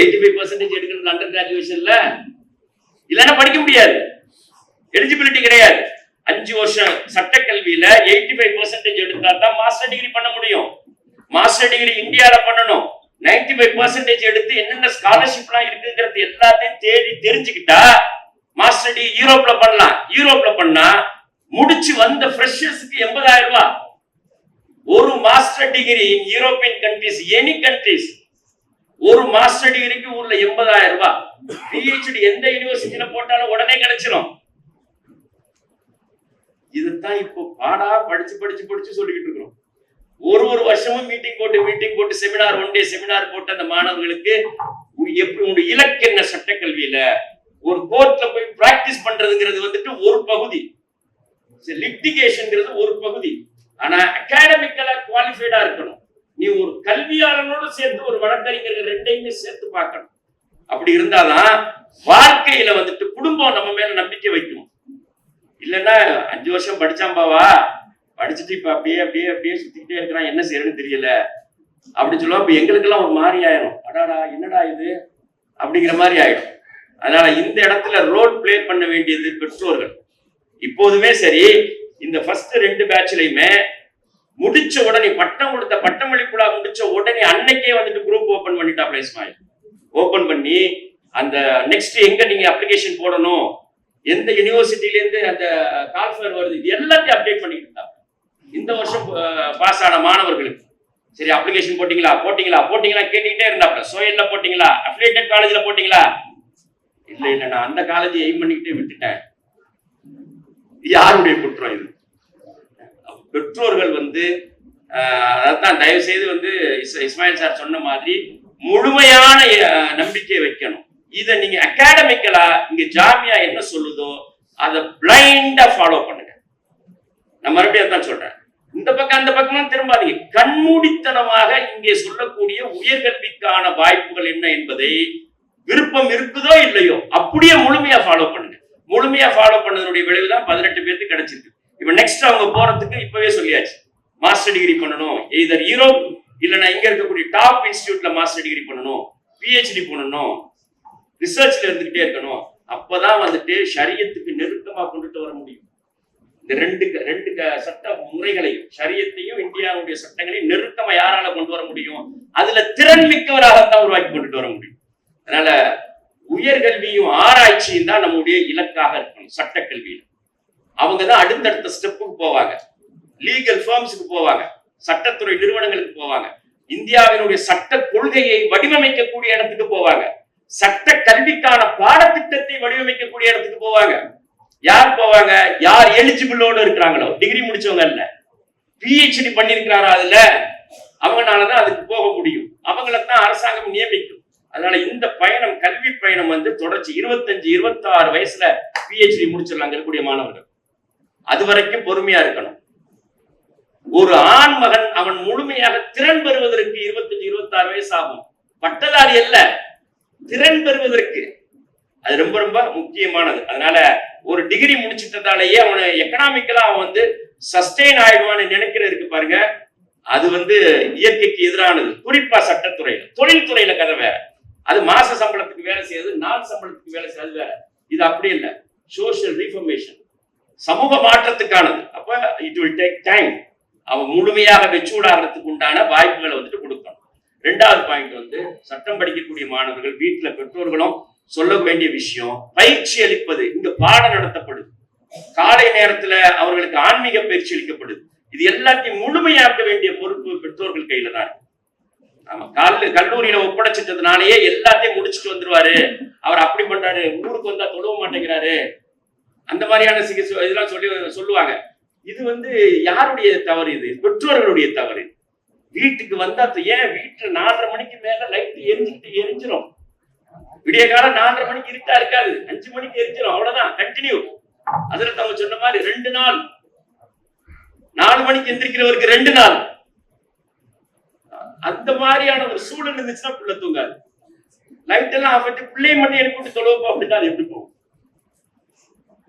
85% எடுக்கணும் அண்டர் கிராஜுவேஷன்ல, இல்லைன்னா படிக்க முடியாது, எலிஜிபிலிட்டி கிடையாது. 5 வருஷம் சட்டக்கல்வியில 85% எடுத்தா தான் மாஸ்டர் டிகிரி பண்ண முடியும். மாஸ்டர் டிகிரி இந்தியால பண்ணணும். 95% எடுத்து என்னென்ன ஸ்காலர்ஷிப் எல்லாம் இருக்குங்கிறது எல்லாத்தையும் தேடி தெரிஞ்சுக்கிட்டா மாஸ்டர் டிகிரி யூரோப்ல பண்ணலாம். யூரோப்ல பண்ணா முடிச்சு வந்த ஃப்ரெஷர்ஸ்க்கு 80,000 ரூபாய். ஒரு master degree European countries, any countries, ஒரு மாஸ்டர் டிகிரிக்கு உள்ள 80,000 ரூபாய். PhD எந்த யூனிவர்சிட்டியில போட்டாலும் உடனே கிடைச்சிடும். இதுதான் இப்போ பாடா படிச்சு சொல்லிக்கிட்டு இருக்கிறோம். ஒரு வருஷமும் மீட்டிங் போட்டு செமினார், 1 டே செமினார் போட்டு அந்த மாணவர்களுக்கு எப்படி உங்களுடைய இலக்கு என்ன சட்டக்கல்வியில ஒரு கோர்ட்ல போய் பிராக்டிஸ் பண்றதுங்கிறது வந்துட்டு ஒரு பகுதி, லிட்டிகேஷன்ங்கிறது ஒரு பகுதி. ஆனா அகாடமிக்கலா குவாலிஃபைடா இருக்கணும். நீ ஒரு கல்வியாளனோட சேர்த்து ஒரு வழக்கறிஞர்கள் 2யுமே சேர்த்து பார்க்கணும். அப்படி இருந்தாதான் வாழ்க்கையில வந்துட்டு குடும்பம் நம்ம மேல நம்பிக்கை வைக்கும். இல்லைன்னா 5 வருஷம் படிச்சாம்பாவா, படிச்சுட்டு இப்ப அப்படியே சுத்திக்கிட்டே இருக்கிறான், என்ன செய்யறதுன்னு தெரியல அப்படின்னு சொல்லுவோம். இப்ப எங்களுக்கு எல்லாம் ஒரு மாதிரி ஆயிரும், அடாடா என்னடா இது அப்படிங்கிற மாதிரி ஆயிடும். அதனால இந்த இடத்துல ரோல் பிளே பண்ண வேண்டியது பெற்றோர்கள். இப்போதுமே சரி, இந்த ஃபர்ஸ்ட் 2 பேட்ச்லயுமே முடிச்ச உடனே பட்டமளிப்புழா முடிச்ச உடனே அன்னைக்கே வந்துட்டு குரூப் ஓபன் பண்ணிட்டாப்ல இஸ்மாயில். ஓபன் பண்ணி அந்த நெக்ஸ்ட் எங்க நீங்க அப்ளிகேஷன் போடணும், எந்த யூனிவர்சிட்டில இருந்து அந்த கால்ஃபேர் வருது, இது எல்லாத்தையும் அப்டேட் பண்ணிட்டு இருந்தாங்க. இந்த வருஷம் பாஸ் ஆன மாணவர்களுக்கு சரி அப்ளிகேஷன் போட்டீங்களா கேட்டுக்கிட்டே இருந்தாப்ல. சோயல்ல போட்டீங்களா, அஃபிலியேட்டட் காலேஜ்ல போட்டீங்களா, இல்ல நான் அந்த காலேஜை எய்ம் பண்ணிக்கிட்டே விட்டுட்டேன். யாருடைய குற்றம் இது? பெற்றோர்கள் வந்து அதான் தயவு செய்து வந்து இஸ்மாயில் சார் சொன்ன மாதிரி முழுமையான நம்பிக்கை வைக்கணும். இதை நீங்க அகாடமிக்கலா இங்க ஜாமியா என்ன சொல்லுதோ அதை பிளைண்டா ஃபாலோ பண்ணுங்க. நான் மறுபடியும் தான் சொல்றேன், இந்த பக்கம் அந்த பக்கம் திரும்பாதீங்க. கண்மூடித்தனமாக இங்கே சொல்லக்கூடிய உயர்கல்விக்கான வாய்ப்புகள் என்ன என்பதை விருப்பம் இருக்குதோ இல்லையோ அப்படியே முழுமையா ஃபாலோ பண்ணுங்க. முழுமையா ஃபாலோ பண்ணதனுடைய விளைவுதான் 18 பேருக்கு கிடைச்சிருக்கு. இப்ப நெக்ஸ்ட் அவங்க போறதுக்கு இப்பவே சொல்லியாச்சு, மாஸ்டர் டிகிரி பண்ணணும், எய்தர் யூரோப் இல்லைன்னா இங்க இருக்கக்கூடிய டாப் இன்ஸ்டிடியூட்ல மாஸ்டர் டிகிரி பண்ணணும், பிஹெச்டி பண்ணணும், ரிசர்ச்ல இருந்துகிட்டே இருக்கணும். அப்பதான் வந்துட்டு ஷரியத்துக்கு நெருக்கமா கொண்டுட்டு வர முடியும். இந்த ரெண்டு சட்ட முறைகளையும், ஷரியத்தையும் இந்தியாவுடைய சட்டங்களையும் நெருக்கமா யாரால கொண்டு வர முடியும்? அதுல திறன் மிக்கவராகத்தான் உருவாக்கி கொண்டுட்டு வர முடியும். அதனால உயர்கல்வியும் ஆராய்ச்சியும் தான் நம்முடைய இலக்காக இருக்கணும். சட்டக்கல்வியில அவங்கதான் அடுத்தடுத்த ஸ்டெப்புக்கு போவாங்க, லீகல் ஃபர்ம்ஸுக்கு போவாங்க, சட்டத்துறை நிறுவனங்களுக்கு போவாங்க, இந்தியாவினுடைய சட்ட கொள்கையை வடிவமைக்கக்கூடிய இடத்துக்கு போவாங்க, சட்ட கல்விக்கான பாடத்திட்டத்தை வடிவமைக்கக்கூடிய இடத்துக்கு போவாங்க. யார் போவாங்க? யார் எலிஜிபிளோடு இருக்கிறாங்களோ, டிகிரி முடிச்சவங்க இல்ல, பிஹெச்டி பண்ணிருக்கிறாரா அதுல, அவங்களாலதான் அதுக்கு போக முடியும். அவங்களத்தான் அரசாங்கம் நியமிக்கும். அதனால இந்த பயணம், கல்வி பயணம் வந்து தொடர்ச்சி 25-26 வயசுல பிஹெச்டி முடிச்சிடலாம் இருக்கக்கூடிய மாணவர்கள். அது வரைக்கும் பொறுமையா இருக்கணும். ஒரு ஆண் மகன் அவன் முழுமையாக திறன் பெறுவதற்கு 25-26 வயசு ஆகும். பட்டதாரி அல்ல, திறன் பெறுவதற்கு அது ரொம்ப ரொம்ப முக்கியமானது. அதனால ஒரு டிகிரி முடிச்சிட்டதாலேயே அவனை எக்கனாமிக்கலா அவன் வந்து சஸ்டெயின் ஆயிடுவான்னு நினைக்கிறதுக்கு பாருங்க, அது வந்து இயற்கைக்கு எதிரானது. குறிப்பா சட்டத்துறையில, தொழில்துறையில கதை வேற. அது மாச சம்பளத்துக்கு வேலை செய்யறது, நாள் சம்பளத்துக்கு வேலை செய்யறது வேற. இது அப்படி இல்லை, சோசியல் ரீஃபர்மேஷன், சமூக மாற்றத்துக்கானது. அப்ப இட் வில் டேக் டைம். அவன் முழுமையாக மெச்சூர்ட் ஆகிறதுக்கு உண்டான வாய்ப்புகளை வந்துட்டு கொடுக்கணும். 2வது பாயிண்ட் வந்து சட்டம் படிக்கக்கூடிய மாணவர்கள் வீட்டுல பெற்றோர்களும் சொல்ல வேண்டிய விஷயம், பயிற்சி அளிப்பது. இங்க பாடம் நடத்தப்படுது, காலை நேரத்துல அவர்களுக்கு ஆன்மீக பயிற்சி அளிக்கப்படுது. இது எல்லாத்தையும் முழுமையாக்க வேண்டிய பொறுப்பு பெற்றோர்கள் கையில தான் இருக்கு. ஆமா, கல்லூரியில ஒப்படைச்சிட்டதுனாலயே எல்லாத்தையும் முடிச்சுட்டு வந்துருவாரு, அவர் அப்படி பண்றாரு, ஊருக்கு வந்தா தொழுவ மாட்டேங்கிறாரு, அந்த மாதிரியான சிகிச்சை இதெல்லாம் சொல்லுவாங்க. இது வந்து யாருடைய தவறு? இது பெற்றோர்களுடைய தவறு. வீட்டுக்கு வந்தா ஏன் வீட்டுல 4:30 மணிக்கு மேல லைட் எரிஞ்சிடும். விடிய காலம் 4:30 மணிக்கு இருட்டா இருக்காது, 5 மணிக்கு எரிஞ்சிடும், அவ்வளவுதான், கண்டினியூ. அதுல அவங்க சொன்ன மாதிரி 2 நாள், 4 மணிக்கு எந்திரிக்கிறவருக்கு 2 நாள், அந்த மாதிரியான ஒரு சூழல் இருந்துச்சுன்னா பிள்ளை தூங்காது. லைட் எல்லாம் ஆஃப் பண்ணிட்டு பிள்ளைய மட்டும் எழுப்பிட்டு தொழுவப்போ அப்படின்னா அது எப்படி போகும்?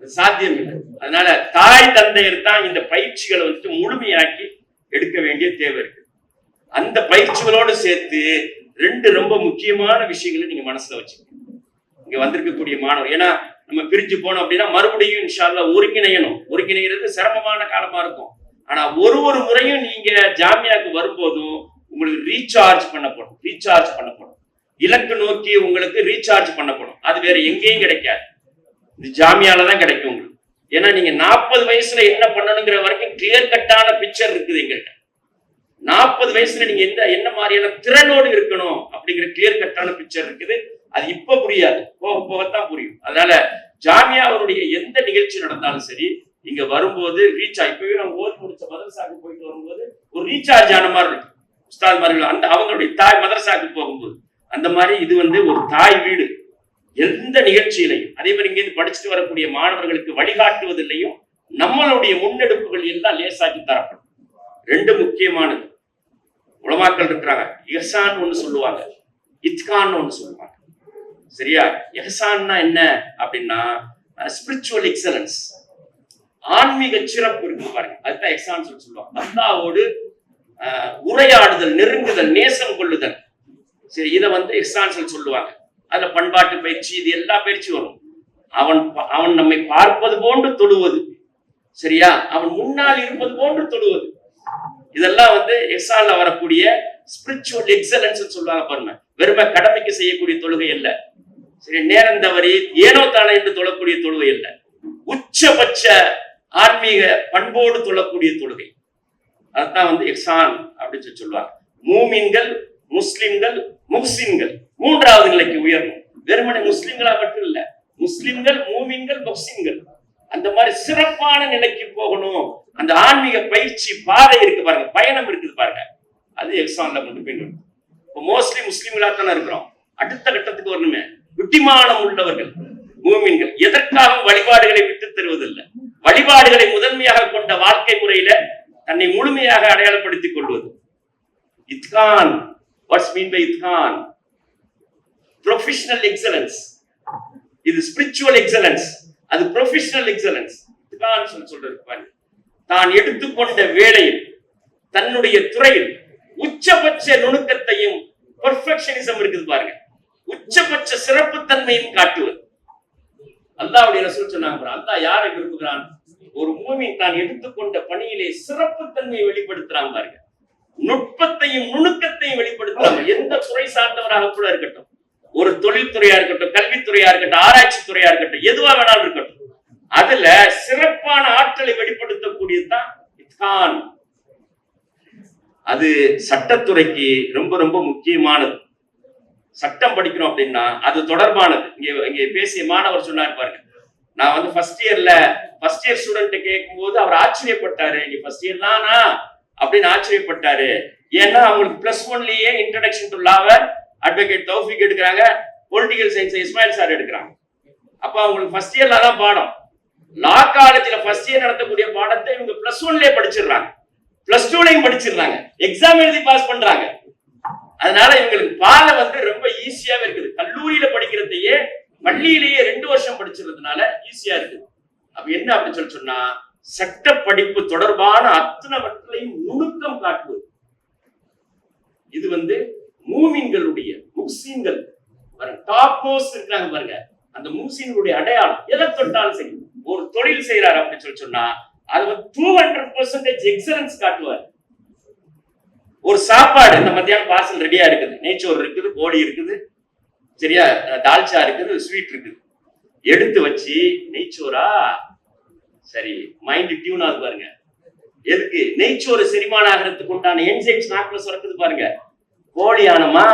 சாத்தியம் இல்லை. அதனால தாய் தந்தையர் தான் இந்த பயிற்சிகளை வந்துட்டு முழுமையாக்கி எடுக்க வேண்டிய தேவை இருக்கு. அந்த பயிற்சிகளோடு சேர்த்து 2 ரொம்ப முக்கியமான விஷயங்களை நீங்க மனசுல வச்சுக்கணும். இங்க வந்திருக்கக்கூடிய மாணவர், ஏன்னா நம்ம பிரிஞ்சு போனோம் அப்படின்னா மறுபடியும் இன்ஷா அல்லாஹ் ஒருங்கிணைகிறது சிரமமான காலமா இருக்கும். ஆனா ஒரு முறையும் நீங்க ஜாமியாவுக்கு வரும்போதும் உங்களுக்கு ரீசார்ஜ் பண்ணப்படும், இலக்கு நோக்கி உங்களுக்கு ரீசார்ஜ் பண்ணப்படும். அது வேற எங்கேயும் கிடைக்காது, இது ஜாமியால தான் கிடைக்கும் உங்களுக்கு. ஏன்னா நீங்க 40 வயசுல என்ன பண்ணணுங்கிற வரைக்கும் கிளியர் கட்டான பிக்சர் இருக்குது எங்கள்கிட்ட. 40 வயசுல நீங்க என்ன மாதிரியான திறனோடு இருக்கணும் அப்படிங்கிற கிளியர் கட்டான பிக்சர் இருக்குது. அது இப்ப புரியாது, போகத்தான் புரியும். அதனால ஜாமியாவுடைய எந்த நிகழ்ச்சி நடந்தாலும் சரி, இங்க வரும்போது இப்பவே நம்ம ஓதி முடிச்ச மதரசாக்கு போயிட்டு வரும்போது ஒரு ரீசார்ஜ் ஆன மாதிரி இருக்கு. உஸ்தாத் மார்கள் அந்த அவங்களுடைய தாய் மதரசாக்கு போகும்போது அந்த மாதிரி இது வந்து ஒரு தாய் வீடு. எந்த நிகழ்ச்சியிலையும் அதே மாதிரி இங்கிருந்து படிச்சுட்டு வரக்கூடிய மாணவர்களுக்கு வழிகாட்டுவதில்லையும் நம்மளுடைய முன்னெடுப்புகள் எல்லாம் லேசாக்கி தரப்படும். 2 முக்கியமானது. உலமாக்கள் இருக்கிறாங்க, இஹ்சான் ஒண்ணு சொல்லுவாங்க, இத்கான் ஒண்ணு சொல்லுவாங்க. சரியா? இஹ்சான்னா என்ன அப்படின்னா ஸ்பிரிச்சுவல் எக்ஸலன்ஸ், ஆன்மீக சிறப்பு இருக்கு பாருங்க, அதுதான் இஹ்சான் சொல்லுவாங்க. அல்லாஹ்வோடு உரையாடுதல், நெருங்குதல், நேசம் கொள்ளுதல். சரி, இதை வந்து இஹ்சான் சொல்லுவாங்க. அதுல பண்பாட்டு பயிற்சி, இது எல்லா பயிற்சி வரும். அவன் நம்மை பார்ப்பது போன்று தொழுவது, சரியா? அவன் முன்னால் இருப்பது போன்று தொழுவது, இதெல்லாம் வந்து இஹ்சான்ல வரக்கூடிய ஸ்பிரிச்சுவல் எக்ஸலன்ஸ் சொல்லுவாங்க பாருங்க. வெறுமை கடமைக்கு செய்யக்கூடிய தொழுகை அல்ல, சரி, நேரம் தவறி ஏனோ தானே என்று தொழக்கூடிய தொழுகை அல்ல. உச்சபட்ச ஆன்மீக பண்போடு தொழக்கூடிய தொழுகை. அதுதான் வந்து இஹ்சான் அப்படின்னு சொல்லுவாங்க. மூமின்கள், முஸ்லிம்கள், முஹ்சின்கள் மூன்றாவது நிலைக்கு உயரணும். வெறுமனே முஸ்லிம்களா மட்டும் இல்ல, முஸ்லிம்கள், மூமின்கள், முஹ்சின்கள் அந்த மாதிரி சிறப்பான நிலைக்கு போகணும். அந்த ஆன்மீக பயிற்சி பாதை இருக்கு பாருங்க, பயணம் இருக்குது பாருங்க, அது இஹ்சான்ல கொண்டு போய் இப்போ மோஸ்ட்லி முஸ்லிம்களா தானே இருக்கிறோம். அடுத்த கட்டத்துக்கு வரணுமே. விட்டிமானம் உள்ளவர்கள் மூமின்கள் எதற்காக வழிபாடுகளை விட்டு தருவதில்லை. வழிபாடுகளை முதன்மையாக கொண்ட வாழ்க்கை முறையில தன்னை முழுமையாக அடையாளப்படுத்திக் கொள்வது. இத்கான், வாட்ஸ் மீன் பை இத்கான்? Professional excellence. இது ஸ்பிரிச்சுவல் எக்ஸலன்ஸ், அது ப்ரொஃபஷனல் எக்ஸலன்ஸ். இத்கான் சொல்றது பாருங்க, தான் எடுத்துக்கொண்ட வேளையில் தன்னுடைய துறையில் உச்சபட்ச நுணுக்கத்தையும் பெர்ஃபெக்ஷனிசம் இருக்குது பாருங்க, உச்சபட்ச சிறப்புத்தன்மையும் காட்டுவது. அல்லாஹ்வுடைய ரசூல் சொன்னாங்க, அல்லாஹ் யாரை விரும்புகிறான்? ஒரு மூமின் தான் எடுத்துக்கொண்ட பணியிலே சிறப்புத்தன்மையை வெளிப்படுத்துறாங்க பாருங்க, நுட்பத்தையும் நுணுக்கத்தையும் வெளிப்படுத்துறாங்க. எந்த துறை சார்ந்தவராக கூட இருக்கட்டும், ஒரு தொழில்துறையா இருக்கட்டும், கல்வித்துறையா இருக்கட்டும், ஆராய்ச்சி துறையா இருக்கட்டும், எதுவா வேணாலும் இருக்கட்டும், அதுல சிறப்பான ஆற்றலை வெளிப்படுத்தக்கூடியதுதான் இத்கான். அது சட்டத்துறைக்கு ரொம்ப ரொம்ப முக்கியமானது. சட்டம் படிக்கணும் அப்படின்னா அது தொடர்பானது. இங்க பேசிய மாணவர் சொன்னார் பாருங்க, நான் வந்து ஃபர்ஸ்ட் இயர் ஸ்டூடெண்ட் கேட்கும் போது அவர் ஆச்சரியப்பட்டாரு, நீ ஃபர்ஸ்ட் இயர் தானா அப்படின்னு ஆச்சரியப்பட்டாரு. ஏன்னா அவங்களுக்கு +1லயே இன்ட்ரோடக்ஷன் டு லாவை அட்வொகேட் தௌஃபீக் எடுக்கிறாங்க, பொலிட்டிக்கல் சயின்ஸ் இஸ்மாயில் சார் எடுக்கிறாங்க. அப்ப அவங்களுக்கு ஃபர்ஸ்ட் இயர்ல தான் பாடம். லா காலேஜ்ல ஃபர்ஸ்ட் இயர் நடத்தக்கூடிய பாடத்தை இவங்க +1லயே படிச்சிடுறாங்க, +2லயும் படிச்சிடுறாங்க, எக்ஸாம் எழுதி பாஸ் பண்றாங்க. அதனால இவங்களுக்கு பாலை வந்து ரொம்ப ஈஸியாவே இருக்குது. கல்லூரியில படிக்கிறதையே பள்ளியிலேயே 2 வருஷம் படிச்சிருந்ததுனால ஈஸியா இருக்குது. அப்ப என்ன அப்படின்னு சொன்னா, சட்ட படிப்பு தொடர்பான அத்தனைவற்றையும் நுணுக்கம் காட்டுவது. இது வந்து மூமின்களுடைய, முஹ்சின்கள் பாருங்க, டாப் மோஸ்ட் இருக்காங்க பாருங்க, அந்த முஹ்சின்களுடைய அடையாளம். எதை தொட்டாலும் சரி, ஒரு தொழில் செய்யறாரு அப்படின்னு சொன்னா அது 200% எக்ஸலன்ஸ் காட்டுவார். ஒரு சாப்பாடு, இந்த மத்தியானம் பார்சல் ரெடியா இருக்குது, நெய்ச்சோறு இருக்குது, கோழி இருக்குது, சரியா, தால்ச்சா இருக்குது, ஸ்வீட் இருக்குது, எடுத்து வச்சு நெய்ச்சோரா சரி, மைண்ட் டியூன் ஆகுது பாருங்க. எதுக்கு? நெய்ச்சோறு செரிமானம் ஆகிறதுக்கு உண்டான என்சைம்ஸ் நாக்குல சுரக்குது பாருங்க. கோழி ஆனமா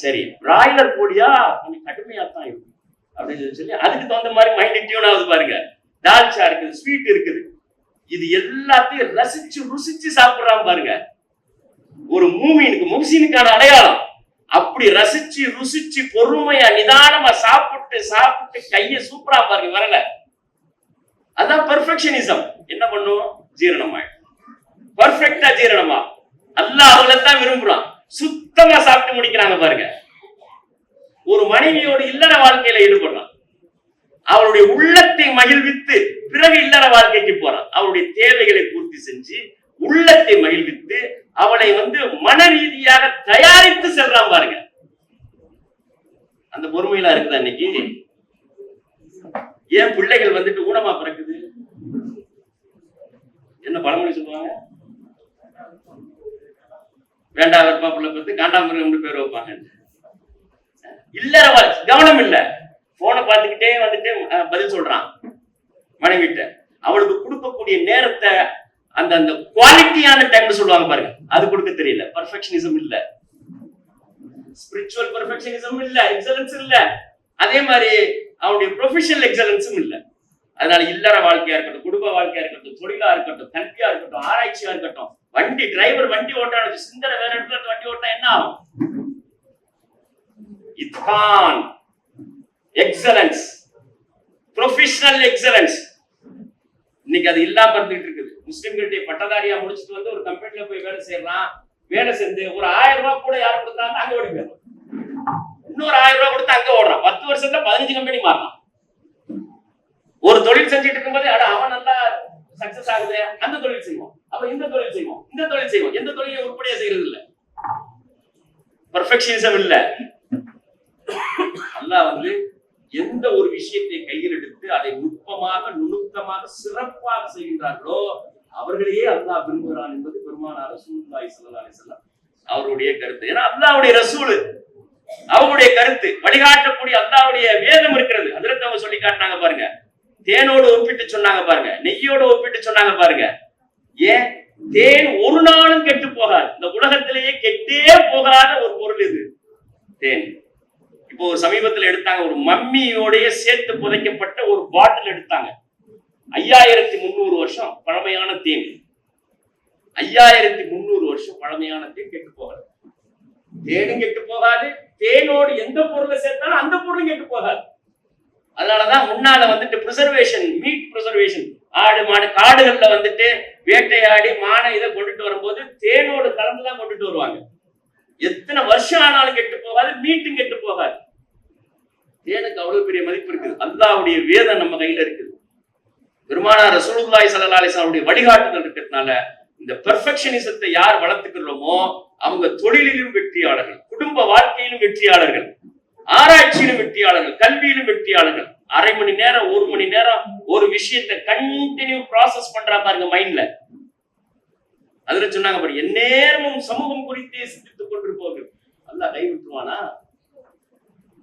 சரி, பிராய்லர் கோழியா கொஞ்சம் கடுமையா தான் இருக்கும் அப்படின்னு சொல்லி அதுக்கு தகுந்த மாதிரி மைண்ட் டியூன் ஆகுது பாருங்க. தால்ச்சா இருக்குது, ஸ்வீட் இருக்குது, இது எல்லாத்தையும் ரசிச்சு ருசிச்சு சாப்பிடுறான் பாருங்க. ஒரு மூமினுக்கு, முஹ்சினுக்கான அடையாளம் அப்படி ரசிச்சு ருசிச்சு பொறுமையா நிதானமா சாப்பிட்டு சாப்பிட்டு கைய சூப்பரா பாருங்க வரல. அதான் பெர்ஃபெக்ஷனிசம். என்ன பண்ணும்? ஜீரணமாயிடும், பர்ஃபெக்டா ஜீரணமா. அல்லாஹ் அவளைத்தான் விரும்புறான். சுத்தமா சாப்பிட்டு முடிக்கிறாங்க பாருங்க. ஒரு மனைவியோட இல்லற வாழ்க்கையில ஈடுபடுறான், அவளுடைய உள்ளத்தை மகிழ்வித்து பிறகு இல்லற வாழ்க்கைக்கு போறான். அவளுடைய தேவைகளை பூர்த்தி செஞ்சு உள்ளத்தை மகிழ்வித்து அவளை வந்து மன ரீதியாக தயாரித்து செல்றான் பாருங்க. அந்த பொறுமையில இருக்குதா இன்னைக்கு? ஏன் பிள்ளைகள் வந்துட்டு ஊனமா பிறக்குது? என்ன பழமொழி சொல்லுவாங்க? வேண்டா வெப்பா பிள்ளை பத்து காண்டாமிருகம் பேர் வைப்பாங்க. இல்லற கவனம் இல்ல, போனை பார்த்துக்கிட்டே வந்துட்டு பதில் சொல்றான் மனைவிட்ட. அவளுக்கு கொடுக்கக்கூடிய நேரத்தை அந்த அந்த குவாலிட்டியான டைம்னு சொல்லுவாங்க பாருங்க, அது கொடுக்க தெரியல. பெர்ஃபெக்ஷனிசம் இல்ல, ஸ்பிரிச்சுவல் பெர்ஃபெக்ஷனிசம் இல்ல, எக்ஸலன்ஸ் இல்ல, அதே மாதிரி அவனுடைய ப்ரொஃபஷனல் எக்ஸலன்ஸும் இல்ல. அதனால இல்லற வாழ்க்கையா இருக்கட்டும், குடும்ப வாழ்க்கையா இருக்கட்டும், தொழிலா இருக்கட்டும், கல்வியா இருக்கட்டும், ஆராய்ச்சியா இருக்கட்டும், வண்டி டிரைவர் வண்டி ஓட்டான சிந்தனை வேற இடத்துல வண்டி ஓட்டினா என்ன ஆகும்? இத்கான், எக்ஸலன்ஸ், ப்ரொஃபஷனல் எக்ஸலன்ஸ். இன்னைக்கு அது இல்லாம இருந்துட்டு இருக்குது. முஸ்லிம்களுடைய பட்டதாரியா முடிச்சுட்டு வந்து ஒரு கம்பெனில போய் வேலை செய்யறான், வேலை செஞ்சு ஒரு 1000 ரூபாய் கூட யாரு கொடுத்தாங்க அங்க ஓடி போயிடும், இன்னொரு 1000 ரூபாய் கொடுத்து அங்க ஓடுறான். 10 வருஷத்துல 15 கம்பெனி மாறலாம். ஒரு தொழில் செஞ்சுட்டு இருக்கும்போது அவன் நல்லா சக்சஸ் ஆகுது, அந்த தொழில் செய்வோம், அப்ப இந்த தொழில் செய்வோம், இந்த தொழில் செய்வோம், எந்த தொழிலையும் உருப்படியா செய்யறது இல்ல, பெர்ஃபெக்ஷனிசம் இல்ல. அல்லாஹ் வந்து எந்த ஒரு விஷயத்தை கையில் எடுத்து அதை நுட்பமாக நுணுக்கமாக சிறப்பாக செய்கின்றார்களோ அவர்களையே அல்லாஹ் விரும்புகிறான் என்பது பெருமானார் ரசூலுல்லாஹி ஸல்லல்லாஹு அலைஹி வஸல்லம் அவருடைய கருத்து. ஏன்னா அல்லாஹ்வுடைய ரசூல், அவருடைய கருத்து வழிகாட்டக்கூடிய அல்லாஹ்வுடைய வேதம் இருக்கிறது. ஹஜ்ரத் அவங்க சொல்லி காட்டினாங்க பாருங்க, தேனோடு ஒப்பிட்டு சொன்னாங்க பாருங்க, நெய்யோடு ஒப்பிட்டு சொன்னாங்க பாருங்க. ஏன்? தேன் ஒரு நாளும் கெட்டு போகாது. இந்த உலகத்திலேயே கெட்டே போகாத ஒரு பொருள் இது தேன். இப்போ ஒரு சமீபத்தில் எடுத்தாங்க, ஒரு மம்மியோடைய சேர்த்து புதைக்கப்பட்ட ஒரு பாட்டில் எடுத்தாங்க. 5300 வருஷம் பழமையான தேன். 5300 வருஷம் பழமையான தேன் கெட்டு போகாது. தேனும் கெட்டு போகாது, தேனோடு எந்த பொருளை சேர்த்தாலும் அந்த பொருளும் கெட்டு போகாது. அதனாலதான் முன்னால வந்துட்டு பிரிசர்வேஷன், மீட் பிரிசர்வேஷன், ஆடு மாடு காடுகள்ல வந்துட்டு வேட்டையாடி மான இதை கொண்டுட்டு வரும்போது தேனோடு கலந்துதான் கொண்டுட்டு வருவாங்க. எத்தனை வருஷம் ஆனாலும் கெட்டு போகாது, மீட்டும் கெட்டு போகாது. தேனுக்கு அவ்வளவு பெரிய மதிப்பு இருக்குது. அல்லாஹ்வுடைய வேதம் நம்ம கையில இருக்குது. பெருமானார் ரசூலுல்லாஹி ஸல்லல்லாஹு அலைஹி வஸல்லம் வழிகாட்டுதல் இருக்கிறதுனால இந்த பெர்ஃபெக்ஷனிசத்தை யார் வளர்த்துக்கிறோமோ அவங்க தொழிலிலும் வெற்றியாளர்கள், குடும்ப வாழ்க்கையிலும் வெற்றியாளர்கள், ஆராய்ச்சியிலும் வெற்றியாளர்கள், கல்வியிலும் வெற்றியாளர்கள். அரை மணி நேரம் 1 மணி நேரம் ஒரு விஷயத்தை கண்டினியூ ப்ராசஸ் பண்றா பாருங்க மைண்ட்ல. அதுல சொன்னாங்க பாரு, எந்நேரமும் சமூகம் குறித்தே சிந்தித்துக் கொண்டிருப்பவர்கள் அல்லாஹ் கை விட்டுருவானா?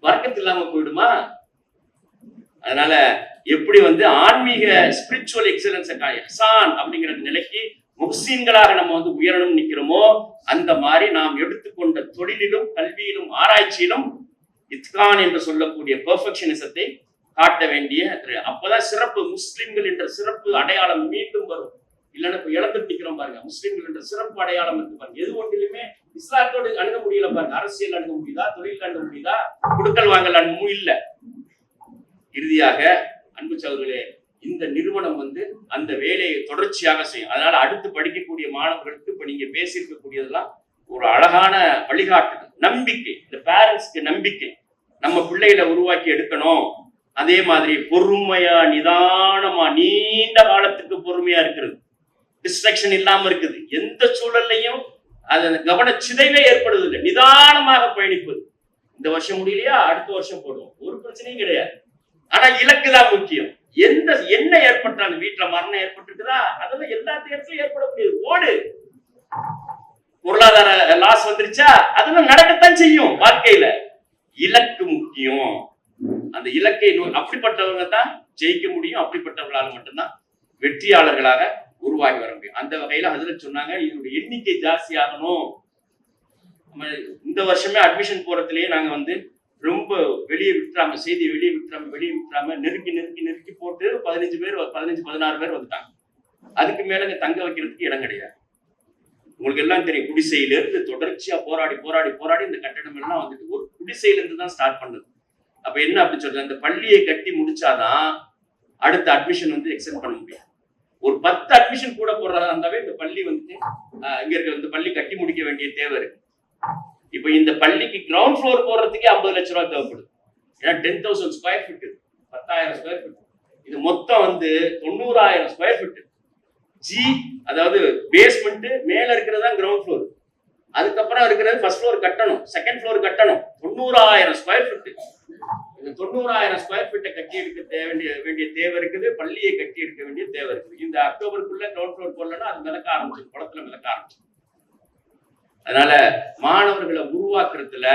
வர்க்கத்து இல்லாம போயிடுமா? அதனால எப்படி வந்து ஆன்மீக ஸ்பிரிச்சுவல் எக்ஸலன்ஸ் ஹசான் அப்படிங்கிற நிலைக்கு முஸ்லிம்களாக நம்ம வந்து உயரணும் நிக்கிறோமோ, அந்த மாதிரி நாம் எடுத்துக்கொண்ட தொழிலிலும் கல்வியிலும் ஆராய்ச்சியிலும் இத்கான் என்று சொல்லக்கூடிய பெர்ஃபெக்ஷனிசத்தை காட்ட வேண்டிய, அப்பதான் சிறப்பு முஸ்லிம்கள் என்ற சிறப்பு அடையாளம் மீண்டும் வரும். இல்லைன்னா இப்ப இழந்துட்டு நிக்கிறோம் பாருங்க, முஸ்லிம்கள் என்ற சிறப்பு அடையாளம் இருக்கு பாருங்க. எது ஒன்றிலுமே இஸ்லாத்தோடு அணுக முடியல பாருங்க. அரசியல் அணுக முடியுதா? தொழில் அணுக முடியுதா? கொடுக்கல் வாங்கல் அணுக இல்ல. இறுதியாக அன்பு சகோதரர்களே, இந்த நிறுவனம் வந்து அந்த வேலையை தொடர்ச்சியாக செய்யும். அதனால அடுத்து படிக்கக்கூடிய மாணவர்களுக்கு இப்ப நீங்க பேசியிருக்கக்கூடியதெல்லாம் ஒரு அழகான வழிகாட்டுதல், நம்பிக்கை. இந்த பேரண்ட்ஸ்க்கு நம்பிக்கை, நம்ம பிள்ளைகளை உருவாக்கி எடுக்கணும். அதே மாதிரி பொறுமையா நிதானமா நீண்ட காலத்துக்கு பொறுமையா இருக்கிறது, டிஸ்ட்ராக்ஷன் இல்லாம இருக்குது, எந்த சூழல்லையும் அது கவன சிதைவே ஏற்படுவதில்லை, நிதானமாக பயணிப்பது. இந்த வருஷம் முடியலையா, அடுத்த வருஷம் போடுவோம், ஒரு பிரச்சனையும் கிடையாது. ஆனா இலக்கு தான் முக்கியம். என்ன ஏற்பட்டாலும், வீட்டுல மரணம் ஏற்பட்டிருக்குதா, அதெல்லாம் எல்லாத்தையும் இடத்துலயும் ஏற்பட முடியாது. ஓடு. பொருளாதார லாஸ் வந்துருச்சா, அதெல்லாம் நடக்கத்தான் செய்யும். வாழ்க்கையில இலக்கு முக்கியம். அந்த இலக்கை அப்படிப்பட்டவங்க தான் ஜெயிக்க முடியும். அப்படிப்பட்டவர்களால் மட்டும்தான் வெற்றியாளர்களாக உருவாகி வர முடியும். அந்த வகையில ஹஜ்ரத் சொன்னாங்க, இதனுடைய எண்ணிக்கை ஜாஸ்தி ஆகணும். இந்த வருஷமே அட்மிஷன் போறதுலயே நாங்க வந்து ரொம்ப வெளியே விட்டுறாம, செய்தியை வெளியே விட்டுறாம நெருக்கி போட்டு 15 பேர் 16 பேர் வந்துட்டாங்க. அதுக்கு மேல தங்க வைக்கிறதுக்கு இடம் கிடையாது. உங்களுக்கு எல்லாம் தெரியும், குடிசையில இருந்து தொடர்ச்சியா போராடி இந்த கட்டடம் எல்லாம் வந்துட்டு ஒரு குடிசையில இருந்து தான் ஸ்டார்ட் பண்ணது. அப்ப என்ன அப்படின்னு சொல்றது, அந்த பள்ளியை கட்டி முடிச்சாதான் அடுத்த அட்மிஷன் வந்து எக்ஸ்டெண்ட் பண்ண முடியும். ஒரு 10 அட்மிஷன் கூட போடுறதா இருந்தாவே இந்த பள்ளி வந்துட்டு இங்க இருக்க இந்த பள்ளி கட்டி முடிக்க வேண்டிய தேவை இருக்கு. இப்ப இந்த பள்ளிக்கு கிரவுண்ட் ஃப்ளோர் போடுறதுக்கே 50 லட்சம் ரூபாய் தேவைப்படுது. ஏன்னா 10,000 ஸ்கொயர் ஃபீட், 10,000 ஸ்கொயர் ஃபீட். இது மொத்தம் வந்து 90,000 ஸ்கொயர் ஃபீட். அதாவது பேஸ்மெண்ட் மேல இருக்கிறதா கிரவுண்ட் ஃப்ளோர், அதுக்கப்புறம் இருக்கிறது ஃபர்ஸ்ட் ஃப்ளோர் கட்டணும், செகண்ட் ஃப்ளோர் கட்டணும். 90,000 ஸ்கொயர் ஃபீட். இந்த 90,000 ஸ்கொயர் ஃபீட்டை கட்டி எடுக்க வேண்டிய தேவை இருக்குது. பள்ளியை கட்டி எடுக்க வேண்டிய தேவை இருக்குது. இந்த அக்டோபருக்குள்ள கிரவுண்ட் ஃப்ளோர் போடலன்னா அது மிதக்க ஆரம்பிச்சிடும், குளத்துல மிதக்க ஆரம்பிச்சிடும். அதனால மாணவர்களை உருவாக்குறதுல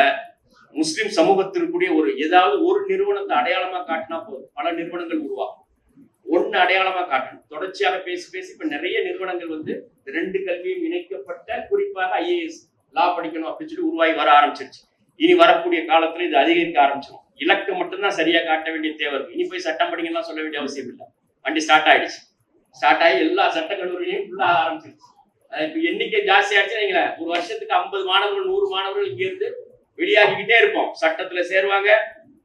முஸ்லிம் சமூகத்திற்குரிய ஏதாவது ஒரு நிறுவனத்தை அடையாளமா காட்டினா போதும், பல நிறுவனங்கள் உருவாகும். ஒன்னு அடையாளமா காட்டணும். தொடர்ச்சியாக பேசி இப்ப நிறைய நிறுவனங்கள் வந்து 2 கல்வியும் இணைக்கப்பட்ட, குறிப்பாக IAS லா படிக்கணும் அப்படின்னு சொல்லி உருவாகி வர ஆரம்பிச்சிருச்சு. இனி வரக்கூடிய காலத்துல இது அதிகரிக்க ஆரம்பிச்சிடும். இலக்கு மட்டும்தான் சரியா காட்ட வேண்டிய தேவை இருக்கு. இனி போய் சட்டம் படிக்கலாம் சொல்ல வேண்டிய அவசியம் இல்லை. வண்டி ஸ்டார்ட் ஆயிடுச்சு. ஸ்டார்ட் ஆகி எல்லா சட்ட கல்லூரியும் ஃபுல்லா ஆரம்பிச்சிருச்சு. இப்ப எண்ணிக்கை ஜாஸ்தி ஆயிடுச்சு. ஒரு வருஷத்துக்கு 50 மாணவர்கள் 100 மாணவர்கள் இங்க இருந்து வெளியாகிக்கிட்டே இருப்போம். சட்டத்துல சேருவாங்க.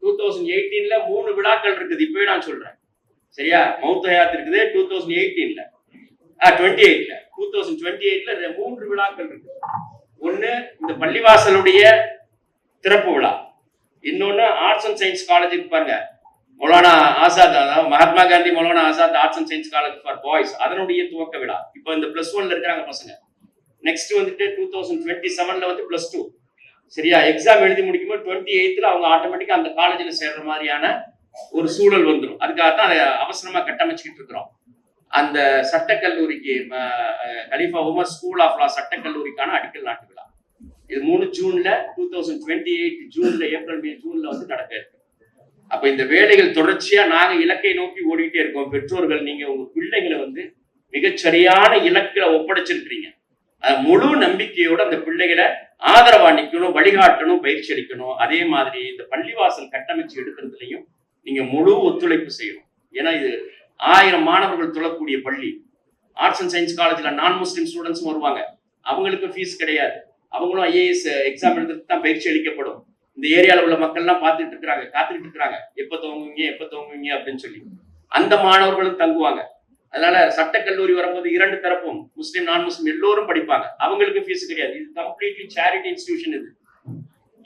2018ல 3 விழாக்கள் இருக்குது. இப்பவே நான் சொல்றேன், சரியா? மௌத் ஹயாத் இருக்குது 2018ல, 28ல 2028ல 3 விழாக்கள் இருக்கு. ஒண்ணு இந்த பள்ளிவாசலுடைய திறப்பு விழா, இன்னொன்னு ஆர்ட்ஸ் அண்ட் சயின்ஸ் காலேஜுக்கு பாருங்க, மௌலானா ஆசாத், அதாவது Mahatma Gandhi Maulana Azad arts and science college for boys, அதனுடைய துவக்க விழா. இப்போ இந்த +1ல இருக்கிறாங்க பசங்க. நெக்ஸ்ட் வந்துட்டு 2027ல வந்து +2, சரியா? எக்ஸாம் எழுதி முடிக்கும்போது 28ல அவங்க ஆட்டோமேட்டிக்கா அந்த காலேஜ்ல சேர்ற மாதிரியான ஒரு சூழல் வந்துடும். அதுக்காகத்தான் அதை அவசரமா கட்டமைச்சுக்கிட்டு இருக்கிறோம். அந்த சட்டக்கல்லூரிக்கு கலீஃபா உமர் ஸ்கூல் ஆஃப் லா சட்டக்கல்லூரிக்கான அடிக்கல் நாட்டு விழா. இது 3 ஜூன்ல 2028 ஜூன்ல ஏப்ரல் மே ஜூன்ல வந்து நடக்க இருக்கு. அப்ப இந்த வேலைகள் தொடர்ச்சியா நாங்க இலக்கை நோக்கி ஓடிக்கிட்டே இருக்கோம். பெற்றோர்கள் நீங்க உங்க பிள்ளைகளை வந்து மிகச்சரியான இலக்குல ஒப்படைச்சிருக்கிறீங்க. முழு நம்பிக்கையோட அந்த பிள்ளைகளை ஆதரவா நிக்கணும், வழிகாட்டணும், பயிற்சி அளிக்கணும். அதே மாதிரி இந்த பள்ளிவாசல் கட்டமைச்சு எடுக்கிறதுலையும் நீங்க முழு ஒத்துழைப்பு செய்யணும். ஏன்னா இது 1000 மாணவர்கள் தொழக்கூடிய பள்ளி. ஆர்ட்ஸ் அண்ட் சயின்ஸ் காலேஜ்ல நான் முஸ்லிம் ஸ்டூடெண்ட்ஸும் வருவாங்க. அவங்களுக்கு ஃபீஸ் கிடையாது. அவங்களும் ஐஏஎஸ் எக்ஸாம் எழுதுறதுக்கு தான் பயிற்சி அளிக்கப்படும். இந்த ஏரியாவில் உள்ள மக்கள்லாம் பார்த்துட்டு இருக்கிறாங்க, காத்துக்கிட்டு இருக்கிறாங்க, எப்ப துவங்குவீங்க அப்படின்னு சொல்லி. அந்த மாணவர்களும் தங்குவாங்க. அதனால சட்டக்கல்லூரி வரும்போது 2 தரப்பும் முஸ்லீம் நான் முஸ்லீம் எல்லோரும் படிப்பாங்க. அவங்களுக்கு ஃபீஸ் கிடையாது. இது கம்ப்ளீட்லி சேரிட்டி இன்ஸ்டிடியூஷன். இது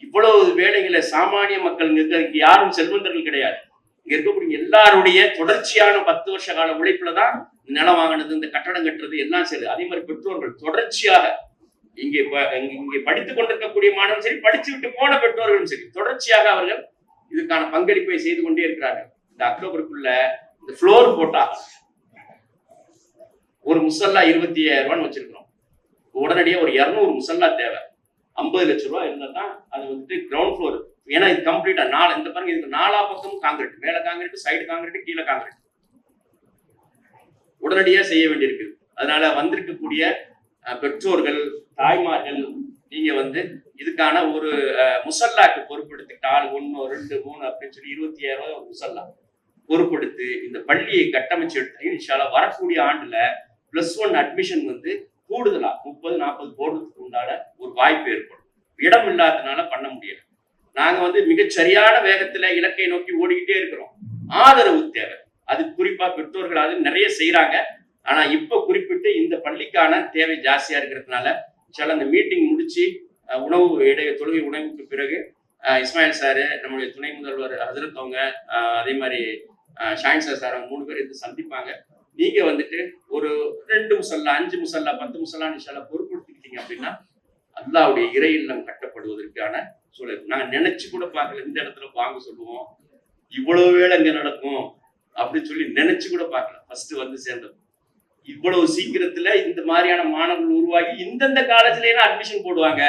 இவ்வளவு வேலைகளை சாமானிய மக்கள் யாரும் செல்வந்தர்கள் கிடையாது. இங்க இருக்கக்கூடிய எல்லாருடைய தொடர்ச்சியான 10 வருஷ கால உழைப்புலதான் நிலம் வாங்கினது, இந்த கட்டடம் கட்டுறது எல்லாம் சரி. அதே மாதிரி பெற்றோர்கள் தொடர்ச்சியாக இங்கே படித்துக் கொண்டிருக்கக்கூடிய மாணவர்கள் சரி, படிச்சு விட்டு போன பெற்றோர்களும் சரி, தொடர்ச்சியாக அவர்கள் இதுக்கான பங்களிப்பை செய்து கொண்டே இருக்கிறார்கள். இந்த அக்டோபருக்குள்ள இந்த ஃப்ளோர் போட்டா ஒரு முசல்லா 25,000 ரூபான்னு வச்சிருக்கிறோம். உடனடியே ஒரு 200 முசல்லா தேவை. 50 லட்சம் ரூபாய் இருந்தா தான் அது வந்துட்டு கிரவுண்ட் ஃப்ளோர். ஏன்னா இது கம்ப்ளீட்டா இந்த பாருங்க, இதுக்கு 4 பக்கமும் காங்கிரீட், மேல காங்கிரீட், சைடு காங்கிரீட், கீழே காங்கிரீட் உடனடியா செய்ய வேண்டியிருக்கு. அதனால வந்திருக்கக்கூடிய பெற்றோர்கள், தாய்மார்கள், நீங்க வந்து இதுக்கான ஒரு முசல்லாக்கு பொறுப்பெடுத்துக்கிட்டால் 1, 2, 3 அப்படின்னு சொல்லி 25,000 ரூபாய் ஒரு முசல்லா பொறுப்பெடுத்து இந்த பள்ளியை கட்டமைச்சு எடுத்து இன்ஷால்லா வரக்கூடிய ஆண்டுல +1 அட்மிஷன் வந்து கூடுதலா 30-40 போடுறதுக்கு உண்டான ஒரு வாய்ப்பு ஏற்படும். இடம் இல்லாததுனால பண்ண முடியல. நாங்க வந்து மிகச்சரியான வேகத்துல இலக்கை நோக்கி ஓடிக்கிட்டே இருக்கிறோம். ஆதரவு தேவை. அது குறிப்பா பெற்றோர்கள் அது நிறைய செய்யறாங்க. ஆனா இப்ப குறிப்பிட்டு இந்த பள்ளிக்கான தேவை ஜாஸ்தியா இருக்கிறதுனால சில அந்த மீட்டிங் முடிச்சு உணவு தொழுகை உணவுக்கு பிறகு இஸ்மாயில் சாரு, நம்முடைய துணை முதல்வர் ஹசரத் அவங்க, அதே மாதிரி ஷாயின் சார் 3 பேர் இது சந்திப்பாங்க. நீங்க வந்துட்டு ஒரு 2 முசல்லா, 5 முசல்லா, 10 முசல்லா இன்ஷால்லா பொறுப்படுத்திக்கிட்டீங்க அப்படின்னா அல்லாஹ்வுடைய இறை இல்லம் கட்டப்படுவதற்கான சூழல். நாங்க நினைச்சு கூட பார்க்கல இந்த இடத்துல வாங்க சொல்லுவோம், இவ்வளவு வேலை இங்க நடக்கும் அப்படின்னு சொல்லி நினைச்சு கூட பார்க்கல. ஃபர்ஸ்ட் வந்து சேர்ந்தோம். இவ்வளவு சீக்கிரத்துல இந்த மாதிரியான மாணவர்கள் உருவாகி இந்தந்த காலேஜ்ல அட்மிஷன் போடுவாங்க.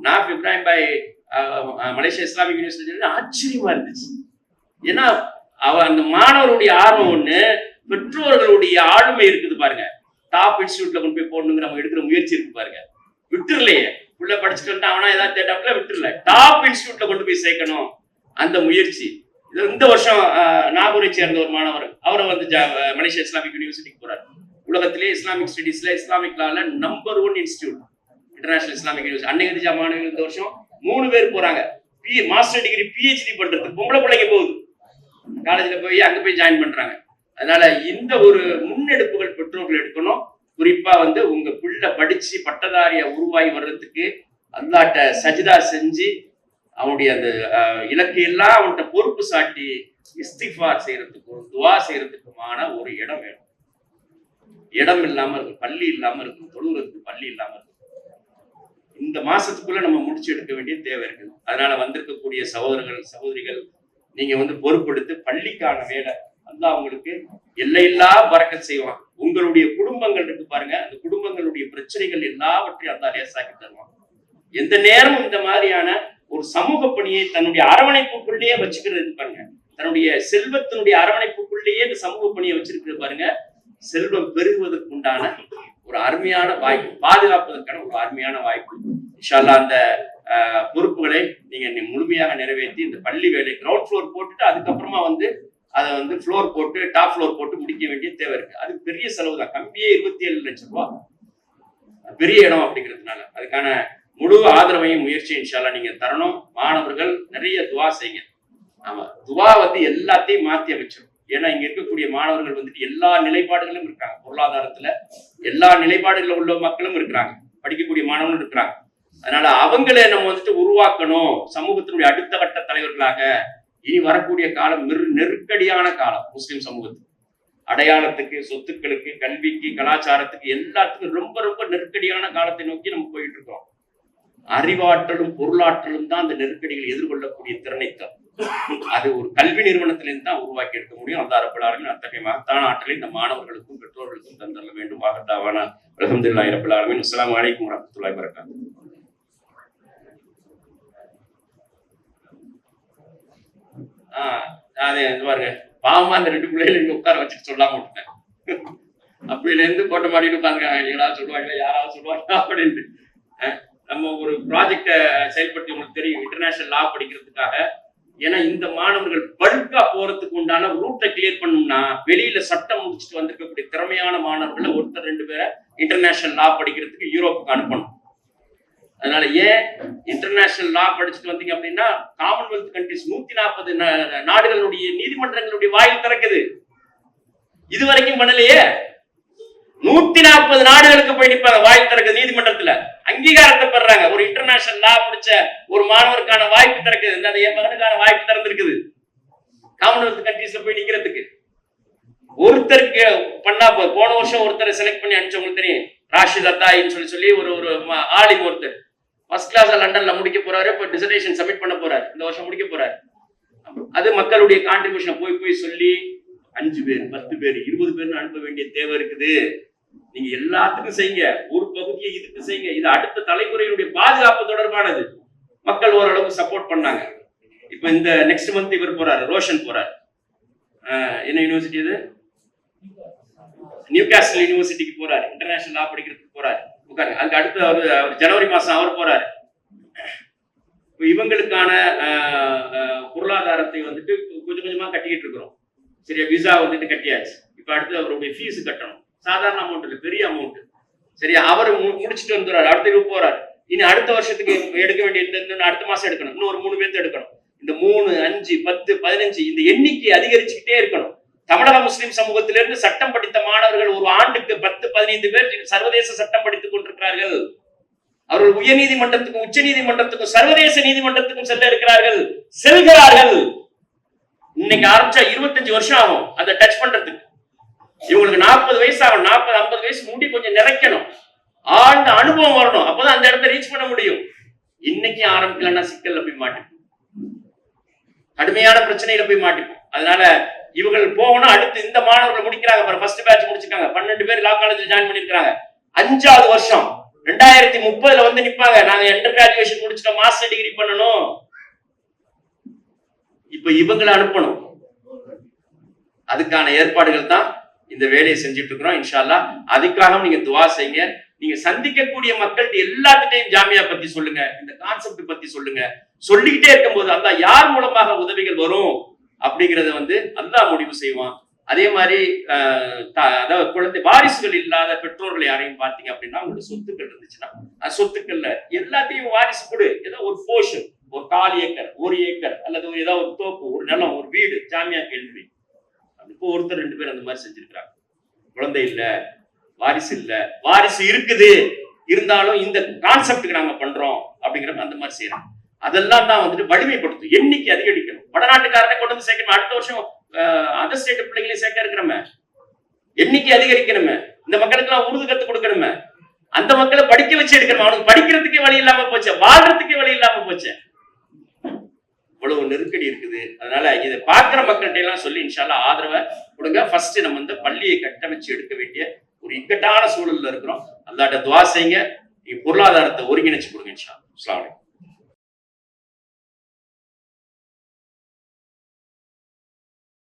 நான் இப்ராஹிம் பாய் மலேசியா இஸ்லாமிக் யூனிவர்சிட்டி ஆச்சரியமா இருந்துச்சு. ஏன்னா அந்த மாணவருடைய ஆர்வம் ஒண்ணு, பெற்றோர்களுடைய ஆளுமை இருக்குது பாருங்க. டாப் இன்ஸ்டிடியூட்ல கொண்டு போய் போடணுங்கிற நம்ம எடுக்கிற முயற்சி இருக்கு பாருங்க. விட்டுருலையே, உள்ள படிச்சுட்டு வந்து அவனா ஏதாவது தேட்டாப்புல விட்டுருல, டாப் இன்ஸ்டிடியூட்ல கொண்டு போய் சேர்க்கணும் அந்த முயற்சி. இந்த வருஷம் நாகூரை சேர்ந்த ஒரு மாணவர், அவரை வந்து மலேசியா இஸ்லாமிக் யூனிவர்சிட்டிக்கு போறாரு. உலகத்திலே இஸ்லாமிக் ஸ்டடீஸ்ல, இஸ்லாமிக் லால number 1 institute international Islamic university. அன்னைக்கு மாணவர்கள் இந்த வருஷம் 3 பேர் போறாங்க. மாஸ்டர் டிகிரி, PhD பண்றதுக்கு. பொம்பளை பிள்ளைங்க போகுது காலேஜ்ல போய் அங்க போய் ஜாயின் பண்றாங்க. அதனால இந்த ஒரு முன்னெடுப்புகள் பெற்றோர்கள் எடுக்கணும். குறிப்பா வந்து உங்க பிள்ளை படிச்சு பட்டதாரியா உருவாகி வர்றதுக்கு அல்லாட்ட சஜிதா செஞ்சு அவனுடைய அந்த இலக்கையெல்லாம் அவன்கிட்ட பொறுப்பு சாட்டி இஸ்திஃபார் செய்யறதுக்கும் துவா செய்யறதுக்குமான ஒரு இடம் வேணும். இடம் இல்லாம இருக்கும், பள்ளி இல்லாம இருக்கும், தொழுகிறதுக்கு பள்ளி இல்லாம இருக்கும். இந்த மாசத்துக்குள்ள நம்ம முடிச்சு எடுக்க வேண்டிய தேவை இருக்குது. அதனால வந்திருக்கக்கூடிய சகோதரர்கள், சகோதரிகள், நீங்க வந்து பொறுப்பெடுத்து பள்ளிக்கான வேலை அல்லாஹ் உங்களுக்கு எல்லையில்லா பரக்கத் செய்வான். உங்களுடைய குடும்பங்கள் இருக்கு பாருங்க, அந்த குடும்பங்களுடைய பிரச்சனைகள் எல்லாவற்றையும் அல்லாஹ் லேசாக்கி தருவான். எந்த நேரமும் இந்த மாதிரியான ஒரு சமூக பணியை தன்னுடைய அரவணைப்புக்குள்ளேயே வச்சுக்கிறது பாருங்க. தன்னுடைய செல்வத்தினுடைய அரவணைப்புக்குள்ளேயே இந்த சமூக பணியை வச்சிருக்கிறது பாருங்க. செல்வம் பெருகுவதற்கு உண்டான ஒரு அருமையான வாய்ப்பு, பாதுகாப்பதற்கான ஒரு அருமையான வாய்ப்பு. இன்ஷா அல்லாஹ் அந்த பொறுப்புகளை நீங்க முழுமையாக நிறைவேற்றி இந்த பள்ளி வேலை கிரவுண்ட் ஃப்ளோர் போட்டுட்டு அதுக்கப்புறமா வந்து அதை வந்து ஃப்ளோர் போட்டு டாப் ஃப்ளோர் போட்டு முடிக்க வேண்டிய தேவை இருக்கு. அதுக்கு பெரிய செலவு தான். கம்பியே 27 லட்சம் ரூபாய், பெரிய இடம் அப்படிங்கிறதுனால அதுக்கான முழு ஆதரவையும் முயற்சி இன்ஷா அல்லாஹ் நீங்க தரணும். மாணவர்கள் நிறைய துவா செய்யுங்க. ஆமா, துவா வந்து எல்லாத்தையும் மாத்தி அமைச்சிடும். ஏன்னா இங்க இருக்கக்கூடிய மாணவர்கள் வந்துட்டு எல்லா நிலைப்பாடுகளும் இருக்காங்க. பொருளாதாரத்துல எல்லா நிலைப்பாடுகளில் உள்ள மக்களும் இருக்கிறாங்க, படிக்கக்கூடிய மாணவர்கள் இருக்கிறாங்க. அதனால அவங்களை நம்ம வந்துட்டு உருவாக்கணும். சமூகத்தினுடைய அடுத்த கட்ட தலைவர்களாக இனி வரக்கூடிய காலம் நெருக்கடியான காலம். முஸ்லிம் சமூகத்துக்கு அடையாளத்துக்கு, சொத்துக்களுக்கு, கல்விக்கு, கலாச்சாரத்துக்கு எல்லாத்துக்கும் ரொம்ப ரொம்ப நெருக்கடியான காலத்தை நோக்கி நம்ம போயிட்டு இருக்கோம். அறிவாற்றலும் பொருளாற்றலும் தான் அந்த நெருக்கடிகளை எதிர்கொள்ளக்கூடிய திறனை தரும். அது ஒரு கல்வி நிறுவனத்திலிருந்து தான் உருவாக்கி எடுக்க முடியும். அல்லாஹ் ரப்பல் ஆலமீன் அத்தகைய மகத்தான ஆற்றலை இந்த மாணவர்களுக்கும் பெற்றோர்களுக்கும் தந்தள்ள வேண்டும். வாஹத்தாவானா அல்ஹம்துலில்லாஹி ரப்பில் ஆலமீன். அஸ்ஸலாமு அலைக்கும் வரஹ்மத்துல்லாஹி வபரகாத்துஹு. அது பாருங்க பாவமா அந்த 2 பிள்ளைகளை இங்க உட்கார வச்சுட்டு சொல்லாம விட்டேன். அப்பையில இருந்து கோட்டை மாடிட்டு உட்காந்துருக்காங்க, எங்கடா சொல்லுவாங்க யாராவது சொல்லுவாங்க அப்படின்ட்டு. நம்ம ஒரு ப்ராஜெக்ட செயல்படுத்தி உங்களுக்கு தெரியும், இன்டர்நேஷனல் லா படிக்கிறதுக்காக. ஏன்னா இந்த மாணவர்கள் பல்கா போறதுக்கு உண்டான ரூட்டை கிளியர் பண்ணணும்னா வெளியில சட்டம் முடிச்சுட்டு வந்திருக்கக்கூடிய திறமையான மாணவர்களை ஒருத்தர் 2 பேரை இன்டர்நேஷனல் லா படிக்கிறதுக்கு யூரோப்புக்கு அனுப்பணும். அதனால ஏன் இன்டர்நேஷனல் லா படிச்சுட்டு வந்தீங்க அப்படின்னா காமன்வெல்த் கண்ட்ரிஸ் 140 நாடுகளுடைய நீதிமன்றங்களுடைய வாயில் திறக்குது. இதுவரைக்கும் பண்ணலையே. 140 நாடுகளுக்கு போய் நிற்பாங்க வாயில் திறக்குது நீதிமன்றத்துல, அங்கீகாரத்தை பெறாங்க. ஒரு இன்டர்நேஷனல் லா முடிச்ச ஒரு மாணவருக்கான வாய்ப்பு திறக்குது. அந்த என் மகனுக்கான வாய்ப்பு திறந்திருக்குது காமன்வெல்த் கண்ட்ரிஸ்ல போய் நிக்கிறதுக்கு. ஒருத்தருக்கு பண்ணா போன வருஷம் ஒருத்தரை செலக்ட் பண்ணி அனுப்பிச்சவங்களுக்கு தெரியும், ராஷித் அத்தாயின்னு சொல்லி ஒரு ஆலிம் ஒருத்தர் ஃபர்ஸ்ட் கிளாஸ் லண்டன்ல முடிக்க போறாரு. இப்போ டிசர்டேஷன் சப்மிட் பண்ண போறாரு, இந்த வருஷம் முடிக்க போறாரு. அது மக்களுடைய கான்ட்ரிபியூஷன் போய் சொல்லி 5 பேர் 10 பேர் 20 பேர்னு அனுப்ப வேண்டிய தேவை இருக்குது. நீங்க எல்லாத்துக்கும் செய்யுங்க, ஒரு பகுதியை இதுக்கு செய்யுங்க. இது அடுத்த தலைமுறையினுடைய பாதுகாப்பு தொடர்பானது. மக்கள் ஓரளவுக்கு சப்போர்ட் பண்ணாங்க. இப்ப இந்த நெக்ஸ்ட் மந்த் இவர் போறாரு, ரோஷன் போறாரு. என்ன யூனிவர்சிட்டி இது? நியூகாஸ்டல் யூனிவர்சிட்டிக்கு போறாரு, இன்டர்நேஷனல் லா படிக்கிறதுக்கு போறாரு. உட்காருங்க. அதுக்கு அடுத்து அவர் ஜனவரி மாசம் அவர் போறாரு. இவங்களுக்கான பொருளாதாரத்தை வந்துட்டு கொஞ்சம் கொஞ்சமா கட்டிக்கிட்டு இருக்கிறோம். சரியா, விசா வந்துட்டு கட்டியாச்சு. இப்ப அடுத்து அவருடைய ஃபீஸ் கட்டணும். சாதாரண அமௌண்ட் இல்லை, பெரிய அமௌண்ட். சரியா, அவர் முடிச்சுட்டு வந்துடுறாரு, அடுத்த இவர் போறாரு. இனி அடுத்த வருஷத்துக்கு எடுக்க வேண்டிய அடுத்த மாசம் எடுக்கணும், இன்னும் ஒரு 3 பேர்த்து எடுக்கணும். இந்த 3, 5, 10, 15 இந்த எண்ணிக்கை அதிகரிச்சுக்கிட்டே இருக்கணும். தமிழக முஸ்லிம் சமூகத்திலிருந்து சட்டம் படித்த மாணவர்கள் ஒரு ஆண்டுக்கு 10, 15 பேர் சர்வதேச சட்டம் படித்துக் கொண்டிருக்கிறார்கள். அவர்கள் உயர் நீதிமன்றத்துக்கும் உச்ச நீதிமன்றத்துக்கும் சர்வதேச நீதிமன்றத்துக்கும் செல்ல இருக்கிறார்கள், செல்கிறார்கள். இன்னைக்கு ஆரம்பிச்சா 25 வருஷம் ஆகும் அதை டச் பண்றதுக்கு. இவங்களுக்கு 40 வயசு ஆகும், 40, 50 வயசு முடி கொஞ்சம் நிறைக்கணும், ஆழ்ந்த அனுபவம் வரணும். அப்பதான் அந்த இடத்தை ரீச் பண்ண முடியும். இன்னைக்கு ஆரம்பிக்கலன்னா சிக்கல்ல போய் மாட்டிப்போம், கடுமையான பிரச்சனையில போய் மாட்டிப்போம். அதனால இவர்கள் போகணும். அடுத்து இந்த மாணவர்கள் முடிக்கிறாங்க, ஃபர்ஸ்ட் பேட்ச் முடிச்சிருக்காங்க, 12 பேர் லா காலேஜ்ல ஜாயின் பண்ணிருக்காங்க. 5வது வருஷம் 2030 வந்து நிப்பாங்க, நாங்க அண்டர் கிராஜுவேஷன் முடிச்சிட்டோம், மாஸ்டர் டிகிரி பண்ணணும். இப்ப இவங்களை அனுப்பணும். அதுக்கான ஏற்பாடுகள் தான் இந்த வேலையை செஞ்சுட்டு இருக்கிறோம். இன்ஷா அல்லாஹ் அதுக்காக நீங்க துவா செய்யுங்க. நீங்க சந்திக்கக்கூடிய மக்கள்கிட்ட எல்லாத்திட்டையும் ஜாமியா பத்தி சொல்லுங்க, இந்த கான்செப்ட் பத்தி சொல்லுங்க. சொல்லிக்கிட்டே இருக்கும்போது அல்லாஹ் யார் மூலமாக உதவிகள் வரும் அப்படிங்கறத வந்து அல்லாஹ் முடிவு செய்வான். அதே மாதிரி அதாவது குழந்தை வாரிசுகள் இல்லாத பெற்றோர்கள் யாரையும் பாத்தீங்க அப்படின்னா, அவங்களோட சொத்துக்கள் இருந்துச்சுன்னா சொத்துக்கள்ல எல்லாத்தையும் வாரிசு கொடு. ஏதோ ஒரு போர்ஷன், ஒரு 1/4 ஏக்கர், 1 ஏக்கர் அல்லது ஏதாவது ஒரு தோப்பு, ஒரு நிலம், ஒரு வீடு ஜாமியா கேள்வி. இப்போ ஒருத்தர் 2 பேர் அந்த மாதிரி செஞ்சிருக்கிறாங்க. குழந்தை இல்ல, வாரிசு இல்ல, வாரிசு இருக்குது இருந்தாலும் இந்த கான்செப்டுக்கு நாங்க பண்றோம் அப்படிங்கிற அந்த மாதிரி செய்யறாங்க. அதெல்லாம் தான் வந்துட்டு வலிமைப்படுத்தும், எண்ணிக்கை அதிகரிக்கணும். வடநாட்டுக்காரனை கொண்டு வந்து சேர்க்கணும், அடுத்த வருஷம் அதர் ஸ்டேட் பிள்ளைகளையும் சேர்க்க இருக்கிறோமே, எண்ணிக்கை அதிகரிக்கணுமே. இந்த மக்களுக்கு எல்லாம் உருது கத்து கொடுக்கணுமே, அந்த மக்களை படிக்க வச்சு எடுக்கணும். அவனுக்கு படிக்கிறதுக்கே வழி இல்லாம போச்சு, வாழ்றதுக்கே வழி இல்லாம போச்சு. இவ்வளவு நெருக்கடி இருக்குது. அதனால இதை பார்க்கிற மக்கள்கிட்ட எல்லாம் சொல்லி இன்ஷா அல்லாஹ் ஆதரவை கொடுங்க. ஃபர்ஸ்ட் நம்ம இந்த பள்ளியை கட்டமைச்சு எடுக்க வேண்டிய ஒரு இக்கட்டான சூழல்ல இருக்கிறோம். அல்லாஹ்ட்ட துஆ செய்யுங்க, பொருளாதாரத்தை ஒருங்கிணைச்சு கொடுங்க இன்ஷா அல்லாஹ். அஸ்ஸலாமு அலைக்கும்.